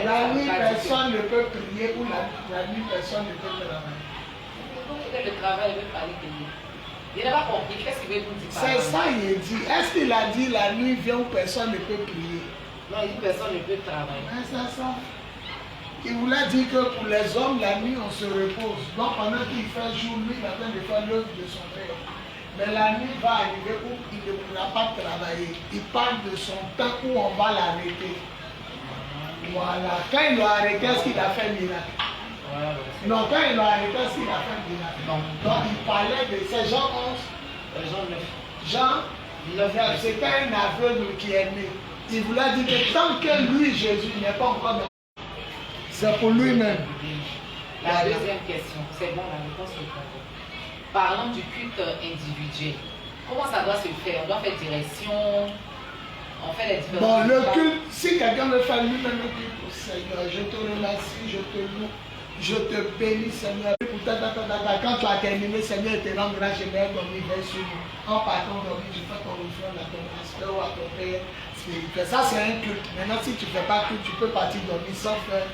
La nuit, personne ne peut prier, ou la nuit, personne ne peut travailler. Le travail veut parler de lui. Il n'a pas compris. Qu'est-ce qu'il veut vous dire? C'est ça, il dit. Est-ce qu'il a dit la nuit vient où personne ne peut prier? Non, il dit personne ne peut travailler. Mais c'est ça. Il voulait dire que pour les hommes, la nuit, on se repose. Donc pendant qu'il fait jour, lui, il est en train de faire l'œuvre de son père. Mais la nuit va arriver où il ne pourra pas travailler. Il parle de son temps où on va l'arrêter. Voilà. Quand il l'a arrêté, est-ce qu'il a fait miracle? Non, quand il l'a arrêté, est-ce qu'il a fait miracle? Non. Donc il parlait de... C'est Jean 11. Jean 9. C'était un aveugle qui est né. Il voulait dire que tant que lui, Jésus, n'est pas encore dans... C'est pour lui-même. La deuxième question, c'est bon, la réponse est bonne. Parlons du culte individuel. Comment ça doit se faire? On doit faire direction, on fait les différences. Bon, le culte, si quelqu'un veut faire lui-même le culte au Seigneur, je te remercie, je te loue, je te bénis, Seigneur. Quand tu as terminé, Seigneur, je te rends grâce, je vais dormir vers sur nous. En partant dormir, je fais ton offrande à ton pasteur ou à ton père spirituel. Ça, c'est un culte. Maintenant, si tu ne fais pas culte, tu peux partir dormir sans faire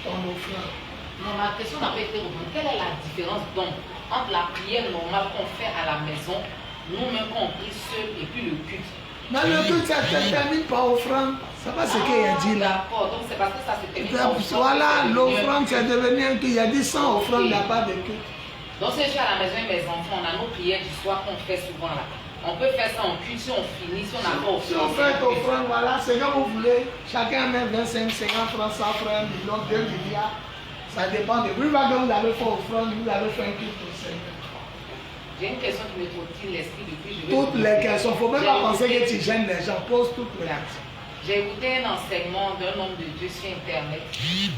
ton offrande. Non, ma question n'a pas été répondue. Quelle est la différence donc entre la prière normale qu'on fait à la maison, nous-mêmes qu'on prie seul, et puis le culte? Mais le culte, ça se termine par offrande. C'est pas ce qu'il a dit là. D'accord, donc c'est parce que ça se termine par offrande. Voilà, l'offrande, c'est devenu un culte. Il y a dit sans offrande, il n'y a pas de culte. Donc si je suis à la maison avec mes enfants, on a nos prières du soir qu'on fait souvent là. On peut faire ça en culte si on finit, si on n'a pas offrande. Si on fait offrande, voilà, c'est comme vous voulez. Chacun met 25, 50 francs, 100 francs, 1 million, 2 milliards. Ça dépend de vous. Vous allez faire offrande, vous allez faire un culte au Seigneur. J'ai une question qui me trottine l'esprit depuis je vais. Toutes les questions. Il ne faut même pas penser que tu gênes les gens. Pose toutes les questions. J'ai écouté un enseignement d'un homme de Dieu sur Internet.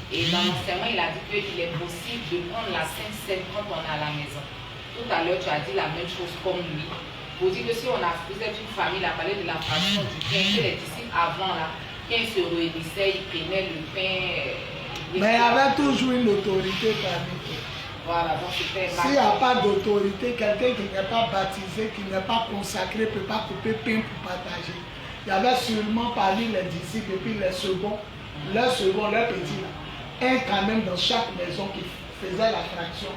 Et dans l'enseignement, il a dit qu'il est possible de prendre la Sainte Seine quand on est à la maison. Tout à l'heure, tu as dit la même chose comme lui. Pour dire que si vous êtes une famille, il a parlé de la fraction du pain, que les disciples avant, là, quand ils se réunissaient, ils prenaient le pain. Mais il y avait toujours une autorité parmi eux. Voilà, donc c'était. S'il n'y a pas d'autorité, quelqu'un qui n'est pas baptisé, qui n'est pas consacré, ne peut pas couper pain pour partager. Il y avait sûrement parmi les disciples et puis les seconds, leurs petits, un quand même dans chaque maison qui faisait la fraction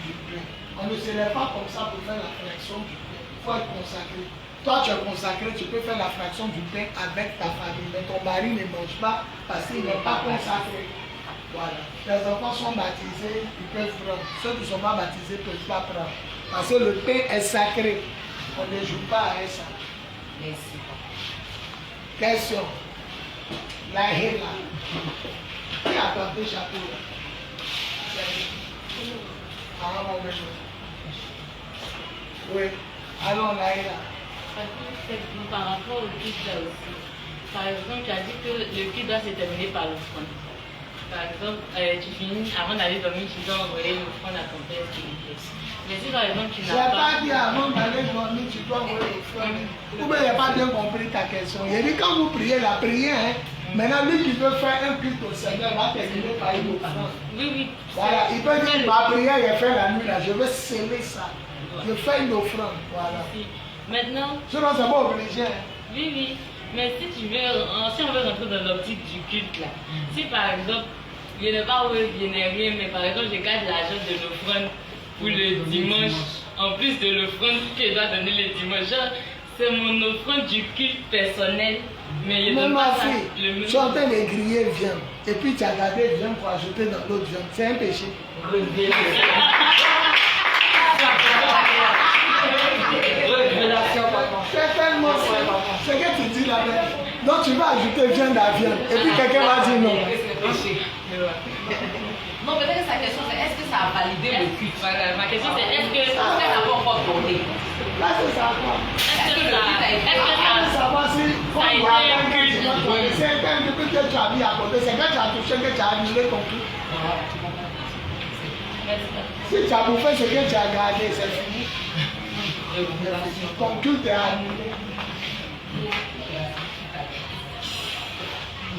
du pain. On ne se lève pas comme ça pour faire la fraction du pain. Il faut être consacré. Toi, tu es consacré, tu peux faire la fraction du pain avec ta famille, mais ton mari ne mange pas parce qu'il n'est pas consacré. Voilà. Les enfants sont baptisés, ils peuvent prendre. Ceux qui ne sont pas baptisés ne peuvent pas prendre. Parce que le pain est sacré. On ne joue pas à ça. Merci. Question. La Héla. Qui a planté chapeau là? Ah, mon bébé. Oui. Alors, la Héla. Par rapport au culte là aussi. Par exemple, tu as dit que le culte doit se terminer par l'offrande. Par exemple, tu finis, avant d'aller dormir, tu dois envoyer l'offrande à ton père spirituel. Mais si par exemple tu n'as pas... Je n'ai pas dit avant d'aller dormir, tu dois envoyer l'offrande. Ou bien il n'a pas bien compris ta question. Il a dit quand vous priez, la prière, hein. Maintenant, lui qui veut faire un culte au Seigneur va terminer par une offrande. Oui, oui. Voilà, il peut dire ma prière, il a fait la nuit là, je veux sceller ça. Je fais une offrande. Voilà. Maintenant... Sinon, c'est pas obligé. Oui, oui. Mais si tu veux, si on veut rentrer dans l'optique du culte là, si par exemple, je n'ai pas rien, mais par exemple, je garde l'argent de l'offrande pour le dimanche, en plus de l'offrande que je dois donner le dimanche, c'est mon offrande du culte personnel, mais je ne donne pas ça le même. Tu es en train de griller viande, et puis tu as gardé viande pour ajouter dans l'autre viande, c'est un péché. Certainement, c'est ce que tu dis là-bas. Donc tu vas ajouter viande à viande, et puis quelqu'un va dire non. Non, peut-être que sa question c'est est-ce que ça a validé le culte? Voilà, ma question c'est est-ce que ça n'a pas encore tourné? Là, c'est ça. Est-ce que ça va si ça a été un culte? c'est un culte que tu as mis à côté, c'est quand tu as touché que tu as annulé ton culte. Si tu as bouffé ce que tu as gardé, c'est fini. Ton culte est annulé.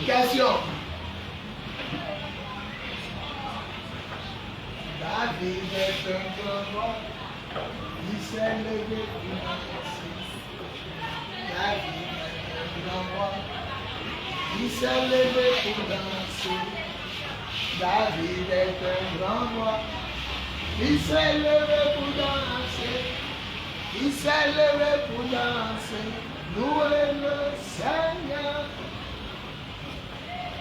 Question. David est un grand roi, il s'est levé pour danser. David est un grand roi, il s'est levé pour danser. David est un grand roi, il s'est levé pour danser. Il s'est levé pour danser. Louez le Seigneur.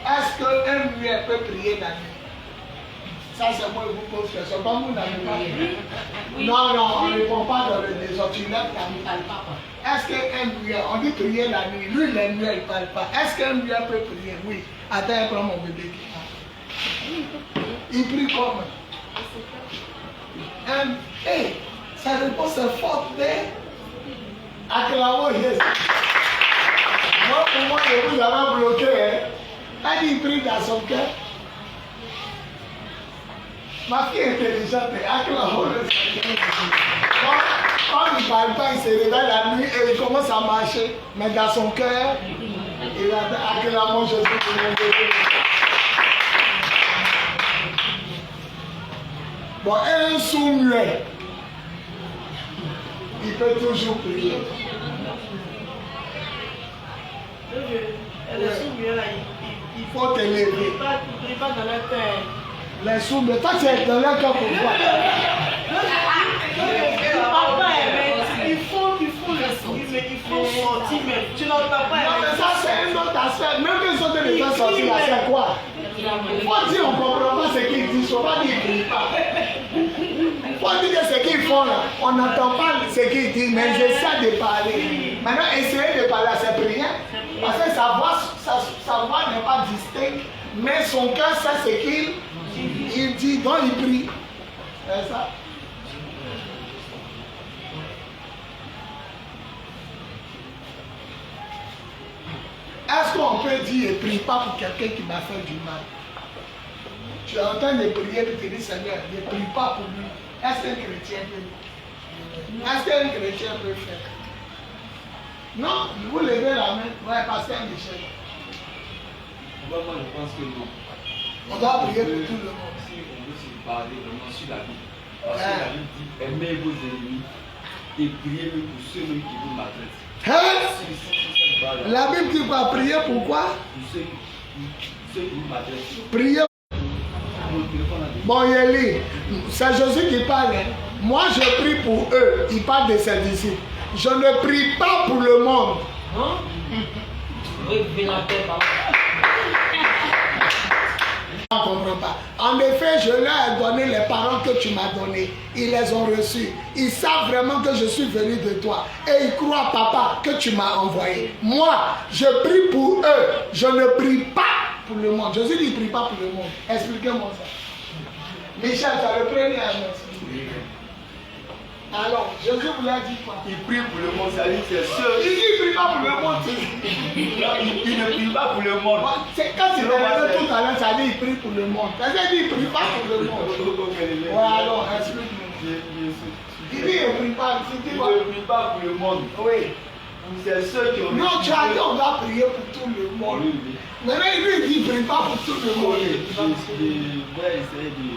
Est-ce qu'un muet peut prier la nuit? Ça, c'est moi qui vous pose question. Comme vous n'avez pas prié. Non, non, on ne répond pas dans le désordre. Tu lèves ta nuit. Est-ce qu'un muet, on dit prier la nuit. Lui, les muets, il ne parle pas. Est-ce qu'un muet peut prier? Oui. Attends, prends mon bébé qui parle. Il prie comme. Hey, sa réponse est forte. Acclamons Jésus. Moi, pour moi, je vous avais bloqué. Elle dit, il prie dans son cœur. Ma fille est intelligente, quand il ne parle pas, il se réveille la nuit et il commence à marcher. Mais dans son cœur, il a acclamé Jésus pour mon bébé. Bon, un sourd-muet, il peut toujours prier. Elle est sourd-muet là, Il faut te lever. Il ne pas dans la terre. Les sourds-muets, toi tu es dans leur cœur pour quoi? Il faut sortir, mais tu n'entends pas. Non, mais ça c'est un autre aspect. Même qu'ils sont les gens sortis là, c'est quoi? Il faut dire on ne comprend pas ce qu'ils disent, il ne faut pas dire qu'ils ne parlent pas. Il faut dire ce qu'ils font là. On n'entend pas ce qu'ils disent, mais ils essaient de parler. Maintenant, essayer de parler à ses prières, parce que sa voix n'est pas distincte, mais son cœur sait ce qu'il dit, donc il prie. C'est ça. Est-ce qu'on peut dire ne prie pas pour quelqu'un qui m'a fait du mal? Tu es en train de prier et tu te dis Seigneur, ne prie pas pour lui. Est-ce qu'un chrétien peut? Est-ce qu'un chrétien peut faire? Non, vous levez la main. Ouais, pasteur Michel. Moi, je pense que non. On doit prier pour tout le monde. Si on veut se parler vraiment sur la Bible, parce que la Bible dit aimez vos ennemis et priez pour ceux qui vous maltraitent. Hein? La Bible dit pas prier pourquoi? Pour ceux qui vous maltraitent. Prier. Bon, Yéli, c'est Jésus qui parle. Hein? Moi, je prie pour eux. Il parle de ses disciples. Je ne prie pas pour le monde. Oui, la paix, On ne comprend pas. En effet, je leur ai donné les paroles que tu m'as données. Ils les ont reçues. Ils savent vraiment que je suis venu de toi. Et ils croient, papa, que tu m'as envoyé. Moi, je prie pour eux. Je ne prie pas pour le monde. Jésus dit, il ne prie pas pour le monde. Expliquez-moi ça. Michel, tu as le premier à m'expliquer. Alors, Jésus vous l'a dit quoi? Il prie pour le monde, ça dit c'est ceux. Il dit, il ne prie pas pour le monde. Il ne prie pas pour le monde. C'est quand il est tout à l'heure, ça dit il prie pour le monde. Ça dit il ne prie pas pour le monde. Ouais, alors, explique-nous. Il dit il ne prie pas. Il ne prie pas pour le monde. Oui. C'est ceux qui ont. Non, tu as dit on doit prier pour tout le monde. Oui. Maintenant, il dit il ne prie pas pour tout le monde. Je vais essayer de.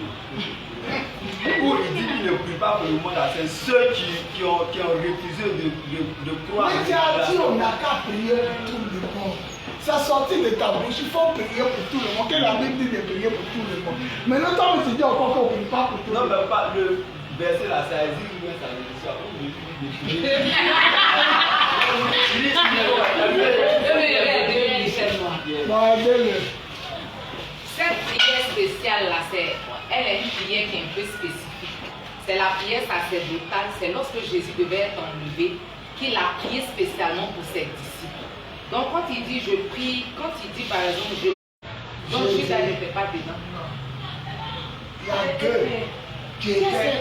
Où il dit qu'il ne prie pas pour le monde, c'est ceux qui ont refusé de croire. Mais tu as dit on n'a qu'à prier pour tout le monde. Ça sortit de ta bouche, il faut prier pour tout le monde. Que la Bible dit de prier pour tout le monde. Maintenant, toi, tu dis encore qu'on ne prie pas pour tout le monde. Non, mais pas le verset là, ça dit où ça dit Cette prière spéciale là, elle est une prière qui est un peu spécifique. C'est la prière sacerdotale. C'est lorsque Jésus devait être enlevé qu'il a prié spécialement pour ses disciples. Donc quand il dit je prie, quand il dit par exemple je prie, donc Judas n'était pas dedans. Il y a deux qui étaient.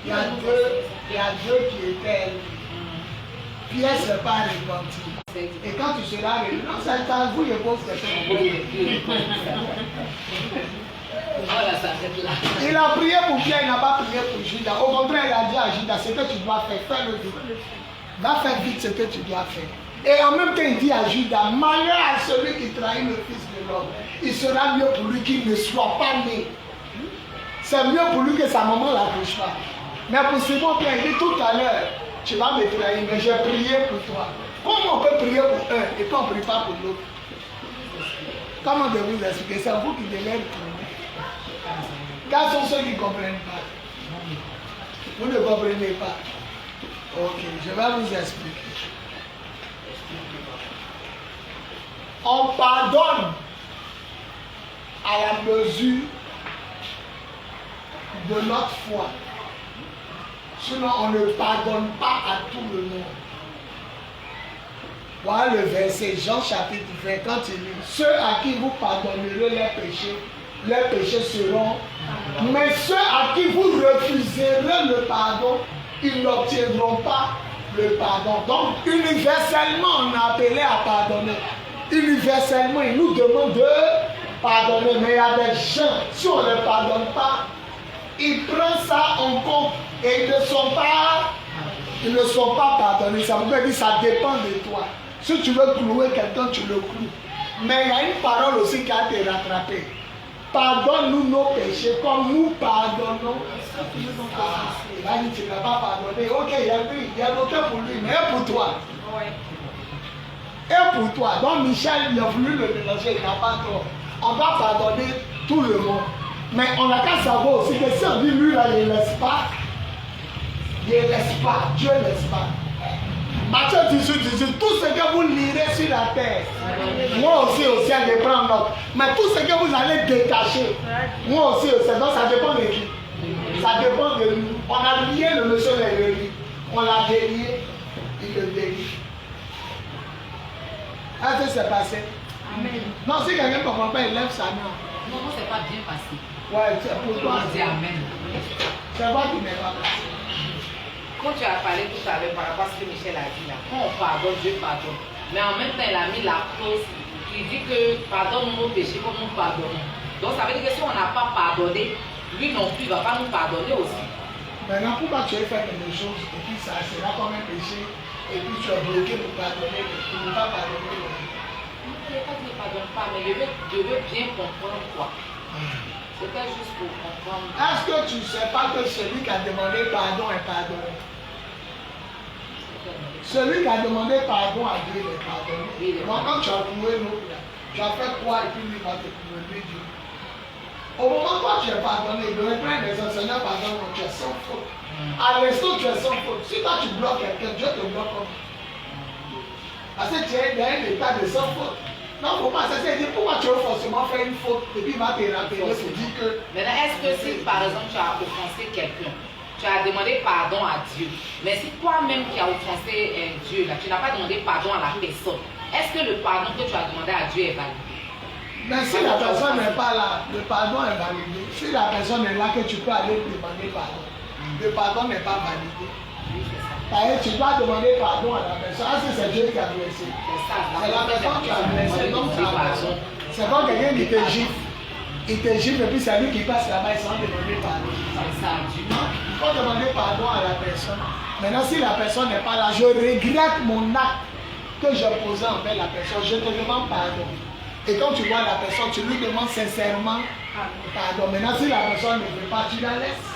Il y a deux qui étaient. Pierre ne s'est pas repenti. Et quand tu seras réuni, non, c'est à vous, je pose question. Il a prié pour Pierre, il n'a pas prié pour Judas. Au contraire, il a dit à Judas, ce que tu dois faire, fais-le vite. Va faire vite ce que tu dois faire. Et en même temps, il dit à Judas, malheur à celui qui trahit le Fils de l'homme. Il sera mieux pour lui qu'il ne soit pas né. C'est mieux pour lui que sa maman ne l'accouche pas. Mais pour Simon Pierre, il dit tout à l'heure, tu vas me trahir, mais j'ai prié pour toi. Comment on peut prier pour un et puis on ne prie pas pour l'autre? Comment de vous expliquer? C'est vous qui devez répondre. Quels sont ceux qui ne comprennent pas? Vous ne comprenez pas? Ok, je vais vous expliquer. On pardonne à la mesure de notre foi. Sinon, on ne pardonne pas à tout le monde. Voilà le verset, Jean chapitre 20, quand il dit, ceux à qui vous pardonnerez leurs péchés seront. Mais ceux à qui vous refuserez le pardon, ils n'obtiendront pas le pardon. Donc, universellement, on a appelé à pardonner. Universellement, il nous demande de pardonner. Mais il y a des gens, si on ne pardonne pas, il prend ça en compte et ils ne sont pas pardonnés. Ça veut dire que ça dépend de toi. Si tu veux clouer quelqu'un, tu le cloues. Mais il y a une parole aussi qui a été rattrapée. Pardonne-nous nos péchés comme nous pardonnons. Il a dit tu ne vas pas pardonner. Ok, il y a d'autres pour lui, mais pour toi. Et pour toi. Donc Michel, il a voulu le mélanger, il n'a pas tort. On va pardonner tout le monde. Mais on n'a qu'à savoir aussi que si on dit lui là, il ne laisse pas. Il ne laisse pas. Dieu ne laisse pas. Matthieu 18, tout ce que vous lirez sur la terre, moi aussi au ciel, je prends note. Mais tout ce que vous allez détacher, moi aussi au ciel, donc ça dépend de qui? Ça dépend de nous. On a lié le monsieur et le lit. On l'a délié, il le délie. Qu'est-ce qui s'est passé? Amen. Non, si quelqu'un ne comprend pas, il lève sa main. Non, non, c'est pas bien passé. Ouais, c'est pour toi. On dit Amen. C'est pas qui n'est pas passé. Quand tu as parlé tout à l'heure par rapport à ce que Michel a dit là, quand on pardonne, Dieu pardonne. Mais en même temps, il a mis la clause qui dit que pardonne nos péchés comme nous pardonnons. Donc ça veut dire que si on n'a pas pardonné, lui non plus, il ne va pas nous pardonner aussi. Maintenant, pourquoi tu as fait quelque chose et puis ça sera comme un péché et puis tu es bloqué pour pardonner, pour ne pas pardonner? Je ne pas qu'il ne pardonne pas, mais je veux bien comprendre quoi. C'était juste pour comprendre. Est-ce que tu ne sais pas que celui qui a demandé pardon est pardonné? Celui qui a demandé pardon à Dieu est pardonné. Donc quand tu as trouvé l'autre, tu as fait quoi et puis lui va te pardonner Dieu. Au moment où tu es pardonné, il devrait prendre des enseignants pardon, tu es sans faute. À l'instant tu es sans faute. Si toi tu bloques quelqu'un, Dieu te bloque comme. Parce que tu es dans un état de sans faute. Non, il ne faut pas s'essayer. Pourquoi tu veux forcément faire une faute et puis il va te rappeler pour dire que. Maintenant, est-ce que si par exemple tu as offensé quelqu'un, tu as demandé pardon à Dieu, mais si toi-même qui as offensé Dieu, là, tu n'as pas demandé pardon à la personne, est-ce que le pardon que tu as demandé à Dieu est validé? Mais si la personne n'est pas là, le pardon est validé. Si la personne est là, que tu peux aller demander pardon. Le pardon n'est pas validé. Tu dois demander pardon à la personne. Ah, c'est Dieu qui a blessé. C'est la personne qui a blessé. C'est comme quelqu'un qui te gifle. Il te gifle et puis c'est lui qui passe là-bas sans demander pardon. Il faut demander pardon à la personne. Maintenant, si la personne n'est pas là, je regrette mon acte que j'ai posé envers la personne. Je te demande pardon. Et quand tu vois la personne, tu lui demandes sincèrement pardon. Maintenant, si la personne ne veut pas, tu la laisses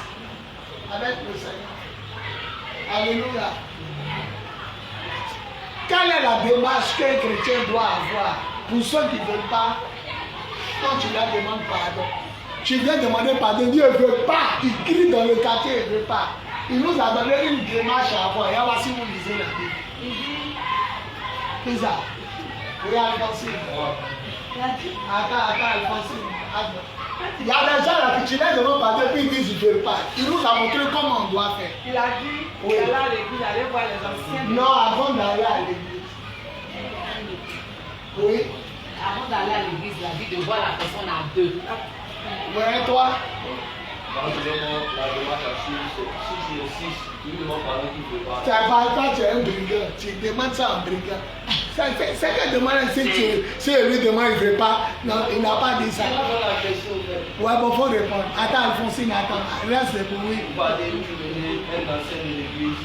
avec le Seigneur. Alléluia. Quelle est la démarche qu'un chrétien doit avoir pour ceux qui ne veulent pas, quand tu leur demandes pardon? Tu viens demander pardon, Dieu ne veut pas. Il crie dans le quartier, il ne veut pas. Il nous a donné une démarche à avoir. Et voici, vous lisez la Bible. Il dit, c'est ça. Oui, Alphonsine. Attends, Alphonsine. Il y a des gens là qui tu les demandes pardon et puis ils disent qu'ils ne veulent pas. Il nous a montré comment on doit faire. Il a dit, oui. Il allait à l'église, aller voir les anciens. Non, avant d'aller à l'église. Oui. Avant d'aller à l'église, il a dit de voir la personne à deux. Ouais, toi? Quand je demande la démarche à suivre, si tu insistes, tu lui demandes pardon qu'il ne veut pas. Tu n'as pas le temps, tu es un brigand. Tu demandes ça en brigand. C'est qu'elle demande si lui demande, il ne veut pas. Non, il n'a pas dit ça. Ouais, bon, il faut répondre. Attends, Alphonsine, attends. Reste pour lui. Vous parlez un ancien de l'église.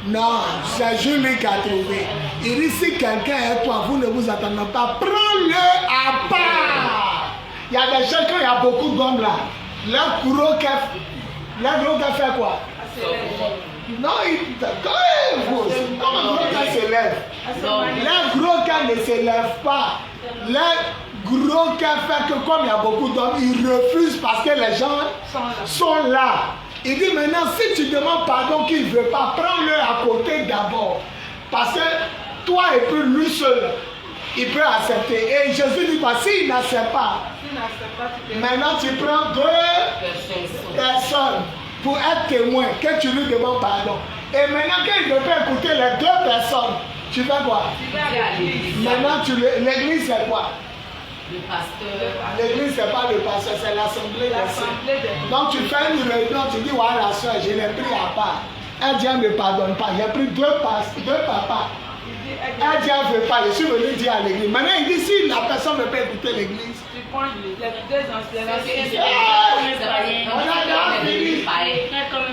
Non, c'est Julie qui a trouvé. Il dit si quelqu'un est toi, vous ne vous attendez pas, prends-le à part. Il y a des gens, quand il y a beaucoup d'hommes là, leur gros cœur fait quoi? Non, comment gros cœur s'élève? Leur gros cœur ne s'élève pas. Leur gros cœur fait que comme il y a beaucoup d'hommes, ils refusent parce que les gens sont là. Il dit maintenant, si tu demandes pardon qu'il ne veut pas, prends-le à côté d'abord. Parce que toi et puis lui seul, il peut accepter. Et Jésus dit, s'il n'accepte pas, maintenant tu prends deux personnes pour être témoin, que tu lui demandes pardon. Et maintenant qu'il ne peut pas écouter les deux personnes, tu fais quoi? Maintenant, l'église c'est quoi? Le pasteur. L'église, ce n'est pas le pasteur, c'est l'assemblée des saints. Donc tu fais une réunion, tu dis, ouais, la soeur, je l'ai pris à part. Elle dit, elle ne me pardonne pas. J'ai pris deux papas. Elle dit, elle ne veut pas. Je suis venu dire à l'église. Maintenant, il dit, si la personne ne peut pas écouter l'église, prends les deux anciens. On a déjà fini.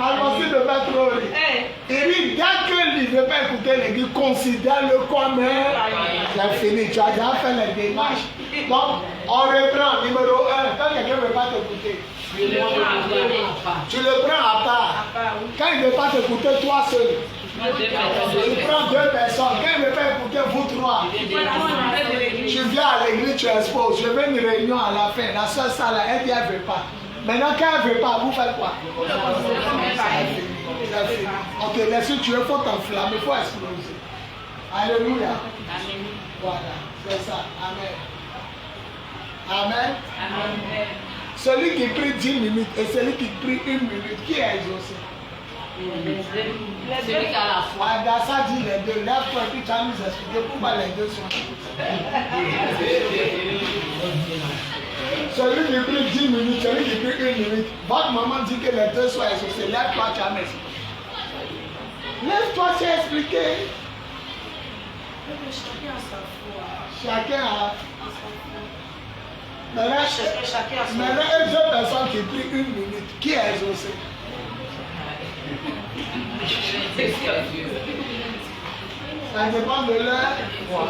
Allons-y de mettre trop rire. Il dit, dès que lui ne veut pas écouter l'église, considère-le comme c'est fini. Tu as déjà fait les démarches. Donc, on reprend numéro 1. Quand quelqu'un ne veut pas t'écouter, tu le prends à part. Quand il ne veut pas t'écouter, toi seul. Tu prends deux personnes. Quand il ne veut pas écouter, vous trois. Tu viens à l'église, tu exposes. Je veux une réunion à la fin. La seule salle, elle dit, elle ne veut pas. Maintenant, quand elle ne veut pas, vous faites quoi? Ok, laisse tuer, il faut t'enflammer, il faut exploser. Alléluia. Voilà, c'est ça. Amen. Amen. Amen. Celui qui prie 10 minutes et celui qui prie 1 minute, qui est exaucé? Celui qui a la foi. Adassa dit les deux. Lève-toi et puis tu vas nous expliquer pourquoi les deux sont. Celui qui prie 10 minutes, celui qui prie 1 minute. Votre maman dit que les deux sont exaucés. Lève-toi, tu vas m'expliquer. Lève-toi, tu as expliqué. Chacun a sa foi. Chacun a. Maintenant, Chacun a sa foi. maintenant, une seule personne qui prie 1 minute, qui est exaucé? Ça dépend de leur foi.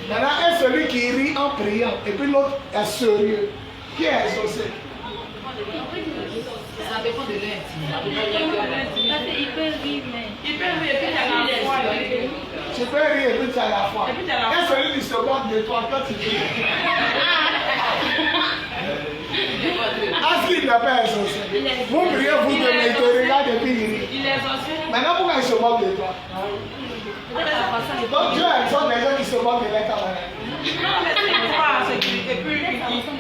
Maintenant, et celui qui rit en priant, et puis l'autre est sérieux, qui est exaucé? Ça dépend de l'intimité. Il peut rire, mais. Il peut rire et puis il y a la foi. Tu peux rire et puis tu as la foi. Et puis tu as la foi. Et celui qui se moque de toi quand tu ris. Est-ce qu'il n'est pas exaucé? Vous priez, vous deux, mais il te regarde et puis il rit. Il est exaucé. Maintenant, pourquoi il se moque de toi? Donc Dieu exauce les gens qui se moquent de leurs camarades. Non, mais c'est quoi? Et puis il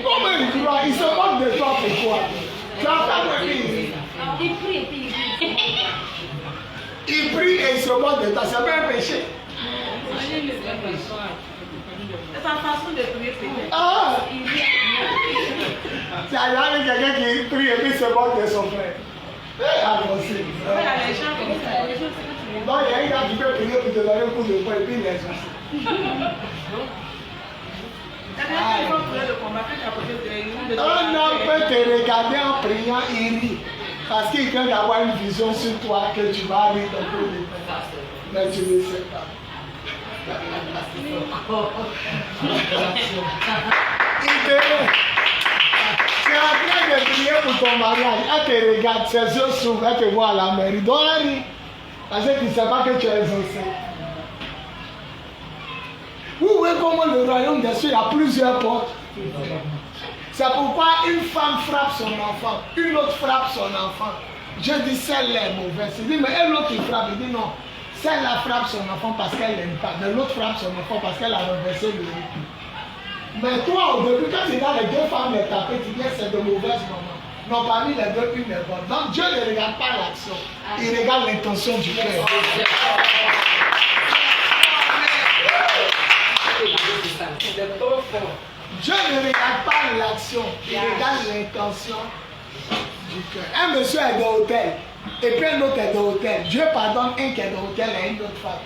Comment il croit? Il se moque de toi pourquoi? Tu as fait de lui. Il prie et puis il rit. Il prie et il se moque de toi. C'est pas un péché. c'est sa façon de prier peut-être. Ah! C'est avec quelqu'un qui prie et puis il se moque de son frère. C'est impossible. Il y a les gens comme ça. Donc il y a un gars qui peut prier pour te donner un coup de poing et puis il est exaucé. Il faut prier le combat. Un homme peut te regarder en priant, il rit. Parce qu'il vient d'avoir une vision sur toi que tu vas rire dans tous les temps. Mais tu ne sais pas. Il te tu es en train de prier pour ton mariage. Elle te regarde, ses yeux s'ouvrent, elle te voit à la mairie. Donc elle rit. Parce qu'il ne sait pas que tu es exaucé. Vous voyez comment le royaume des cieux, il y a plusieurs portes. C'est pourquoi une femme frappe son enfant, une autre frappe son enfant. Dieu dit celle-là est mauvaise. Il dit mais elle l'autre qui frappe, il dit non. Celle-là frappe son enfant parce qu'elle n'aime pas. Mais l'autre frappe son enfant parce qu'elle a renversé le rythme. Mais toi au début, quand tu as les deux femmes les taper, tu dis c'est de mauvaises moments. Non, parmi les deux, une est bonne. Donc Dieu ne regarde pas l'action, il regarde l'intention du cœur. Dieu ne regarde pas l'action, il regarde l'intention du cœur. Un monsieur est dans l'hôtel, et puis un autre est dans l'hôtel. Dieu pardonne un qui est dans l'hôtel et une autre femme.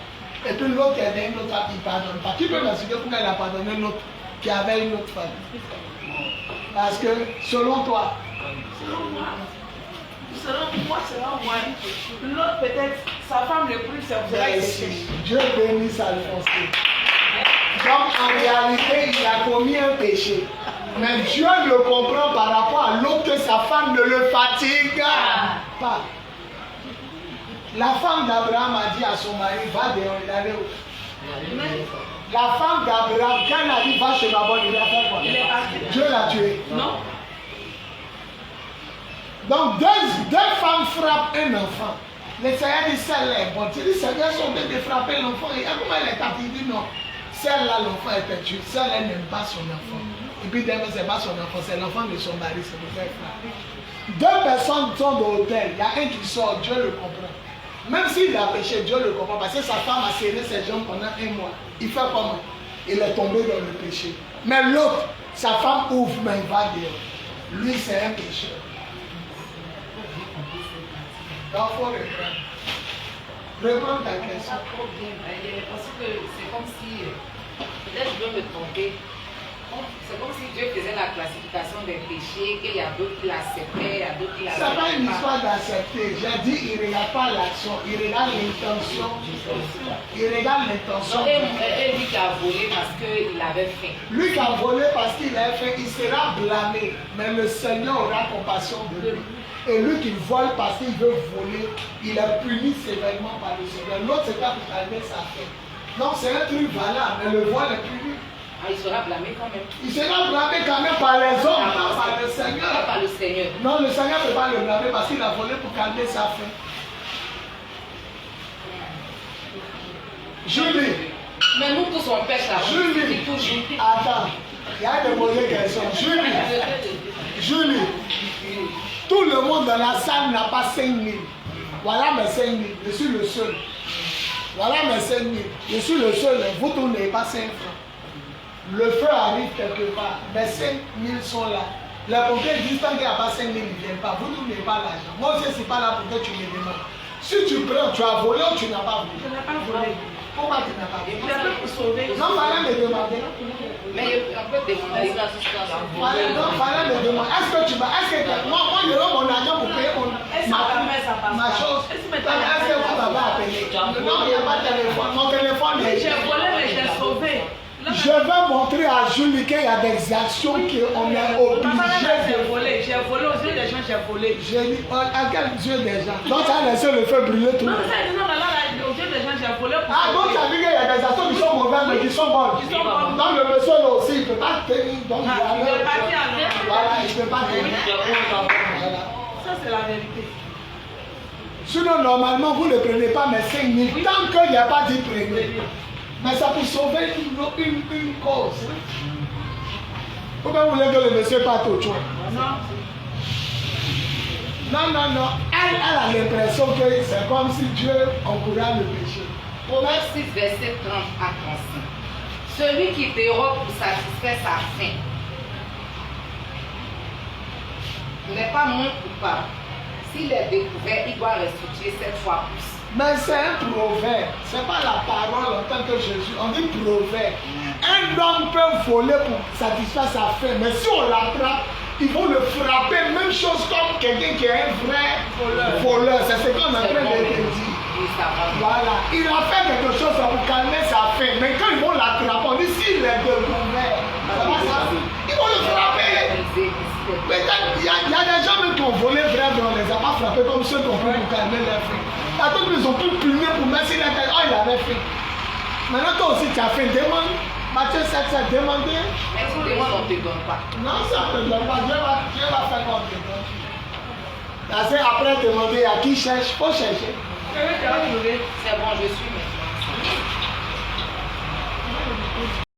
Et puis l'autre qui est dans une autre femme, il ne pardonne pas. Qui peut m'expliquer pourquoi il a pardonné l'autre qui avait une autre femme? Parce que, selon toi, selon moi, l'autre peut-être, sa femme le plus, c'est pour ça qu'il s'est Dieu bénisse Alphonse. Donc en réalité, il a commis un péché. Mais Dieu le comprend par rapport à l'autre que sa femme ne le fatigue pas. La femme d'Abraham a dit à son mari, va dehors, il allait où? La femme d'Abraham, quand elle a dit, va chez ma bonne, il a fait quoi? Dieu l'a tué. Non. Donc deux femmes frappent un enfant. Le Seigneur dit, celle-là est bonne. Tu dis, Seigneur, sont de frapper l'enfant. Et comment elle est partie? Il dit non. Celle-là, l'enfant était tué. Celle-là n'aime pas son enfant. Et puis d'abord, ce n'est pas son enfant, c'est l'enfant de son mari, c'est pour faire frapper. Deux personnes sont dans l'hôtel. Il y a un qui sort, Dieu le comprend. Même s'il a péché, Dieu le comprend. Parce que sa femme a serré ses jambes pendant 1 mois. Il fait comment? Il est tombé dans le péché. Mais l'autre, sa femme ouvre, mais il va dehors. Lui, c'est un pécheur. Donc, il faut reprendre. Reprends ta question. Parce que c'est comme si peut-être je dois me tromper. C'est comme si Dieu faisait la classification des péchés, qu'il y a d'autres qui l'acceptaient, il y a d'autres qui Ce n'est l'acceptaient pas une pas. histoire d'accepter. J'ai dit, il ne regarde pas l'action, il regarde l'intention. Il regarde l'intention. Et lui qui a volé parce qu'il avait faim. Lui qui a volé parce qu'il a fait, il sera blâmé. Mais le Seigneur aura compassion de lui. Et lui qui vole parce qu'il veut voler, il est puni sévèrement par le Seigneur. L'autre, c'est pas pour calmer sa faim. Donc c'est un truc valable, mais le vol est puni. Ah, il sera blâmé quand même. Il sera blâmé quand même par les hommes, pas par le Seigneur. Pas par le Seigneur. Non, le Seigneur ne peut pas le blâmer parce qu'il a volé pour calmer sa faim. Julie. Mais nous tous on pêche là. Julie. Toujours. Attends, il y a de mauvaises questions. Julie. Tout le monde dans la salle n'a pas 5 000. Voilà mes 5 000. Je suis le seul. Voilà mes 5 000. Je suis le seul. Vous tous n'avez pas 5 francs. Le feu arrive quelque part. Mes 5 000 sont là. Les pompiers disent tant qu'il n'y a pas 5 000, ils ne viennent pas. Vous tous n'avez pas l'argent. Moi aussi, je ne suis pas là pour que tu me demandes. Si tu prends, tu as volé ou tu n'as pas volé. Je n'ai pas volé. Pourquoi tu n'as pas volé? Je peux pour sauver. Non, fallait me demander. Mais on peut demander l'assistance. Fallait me demander. Est-ce que tu vas. Est-ce que moi, je veux mon argent pour payer ma chose. Est-ce que vous m'avez appelé? Non, il n'y a pas de téléphone. Mon téléphone est. J'ai volé, mais j'ai sauvé. Je vais montrer à Julie qu'il y a des actions qu'on est obligé de voler. J'ai volé aux yeux des gens, j'ai volé. J'ai dit, à quel Dieu des gens? Donc, ça a laissé le feu brûler tout le monde. Non, là, aux yeux des gens, j'ai volé. Ah, donc, ça veut dire qu'il y a des actions qui sont mauvaises, mais qui sont bonnes. Donc, le monsieur là aussi, il ne peut pas tenir. Donc, il est parti à l'heure. Voilà, il ne peut pas tenir. Voilà. Ça, c'est la vérité. Sinon, normalement, vous ne prenez pas mes 5 000 tant qu'il n'y a pas dit premier. Mais c'est pour sauver une cause. Pourquoi vous voulez que le monsieur parte au choix? Non. Elle a l'impression que c'est comme si Dieu encourage le péché. Proverbe 6, verset 30 à 35. Celui qui dérobe pour satisfaire sa faim n'est pas moins coupable. S'il est découvert, il doit restituer 7 fois plus. Mais c'est un proverbe, ce n'est pas la parole en tant que Jésus, on dit proverbe. Un homme peut voler pour satisfaire sa faim, mais si on l'attrape, il faut le frapper, même chose comme quelqu'un qui est un vrai voleur. C'est ce qu'on est en train de dire. Voilà, il a fait quelque chose pour calmer sa faim, mais quand ils vont l'attraper, on dit s'il est découvert, ils vont le frapper. Mais il y a des gens même qui ont volé vraiment, on ne les a pas frappés comme ceux qui ont pris pour calmer leur faim. À tout ils ont pu punir pour mettre sur la tête. Oh, il avait faim. Maintenant, toi aussi, tu as fait demande. Matthieu 7, demandé. Mais si demande, on ne te donne pas. Non, ça ne te donne pas. Dieu va faire qu'on te donne. Après demander à qui cherche, il faut chercher. C'est bon, je suis.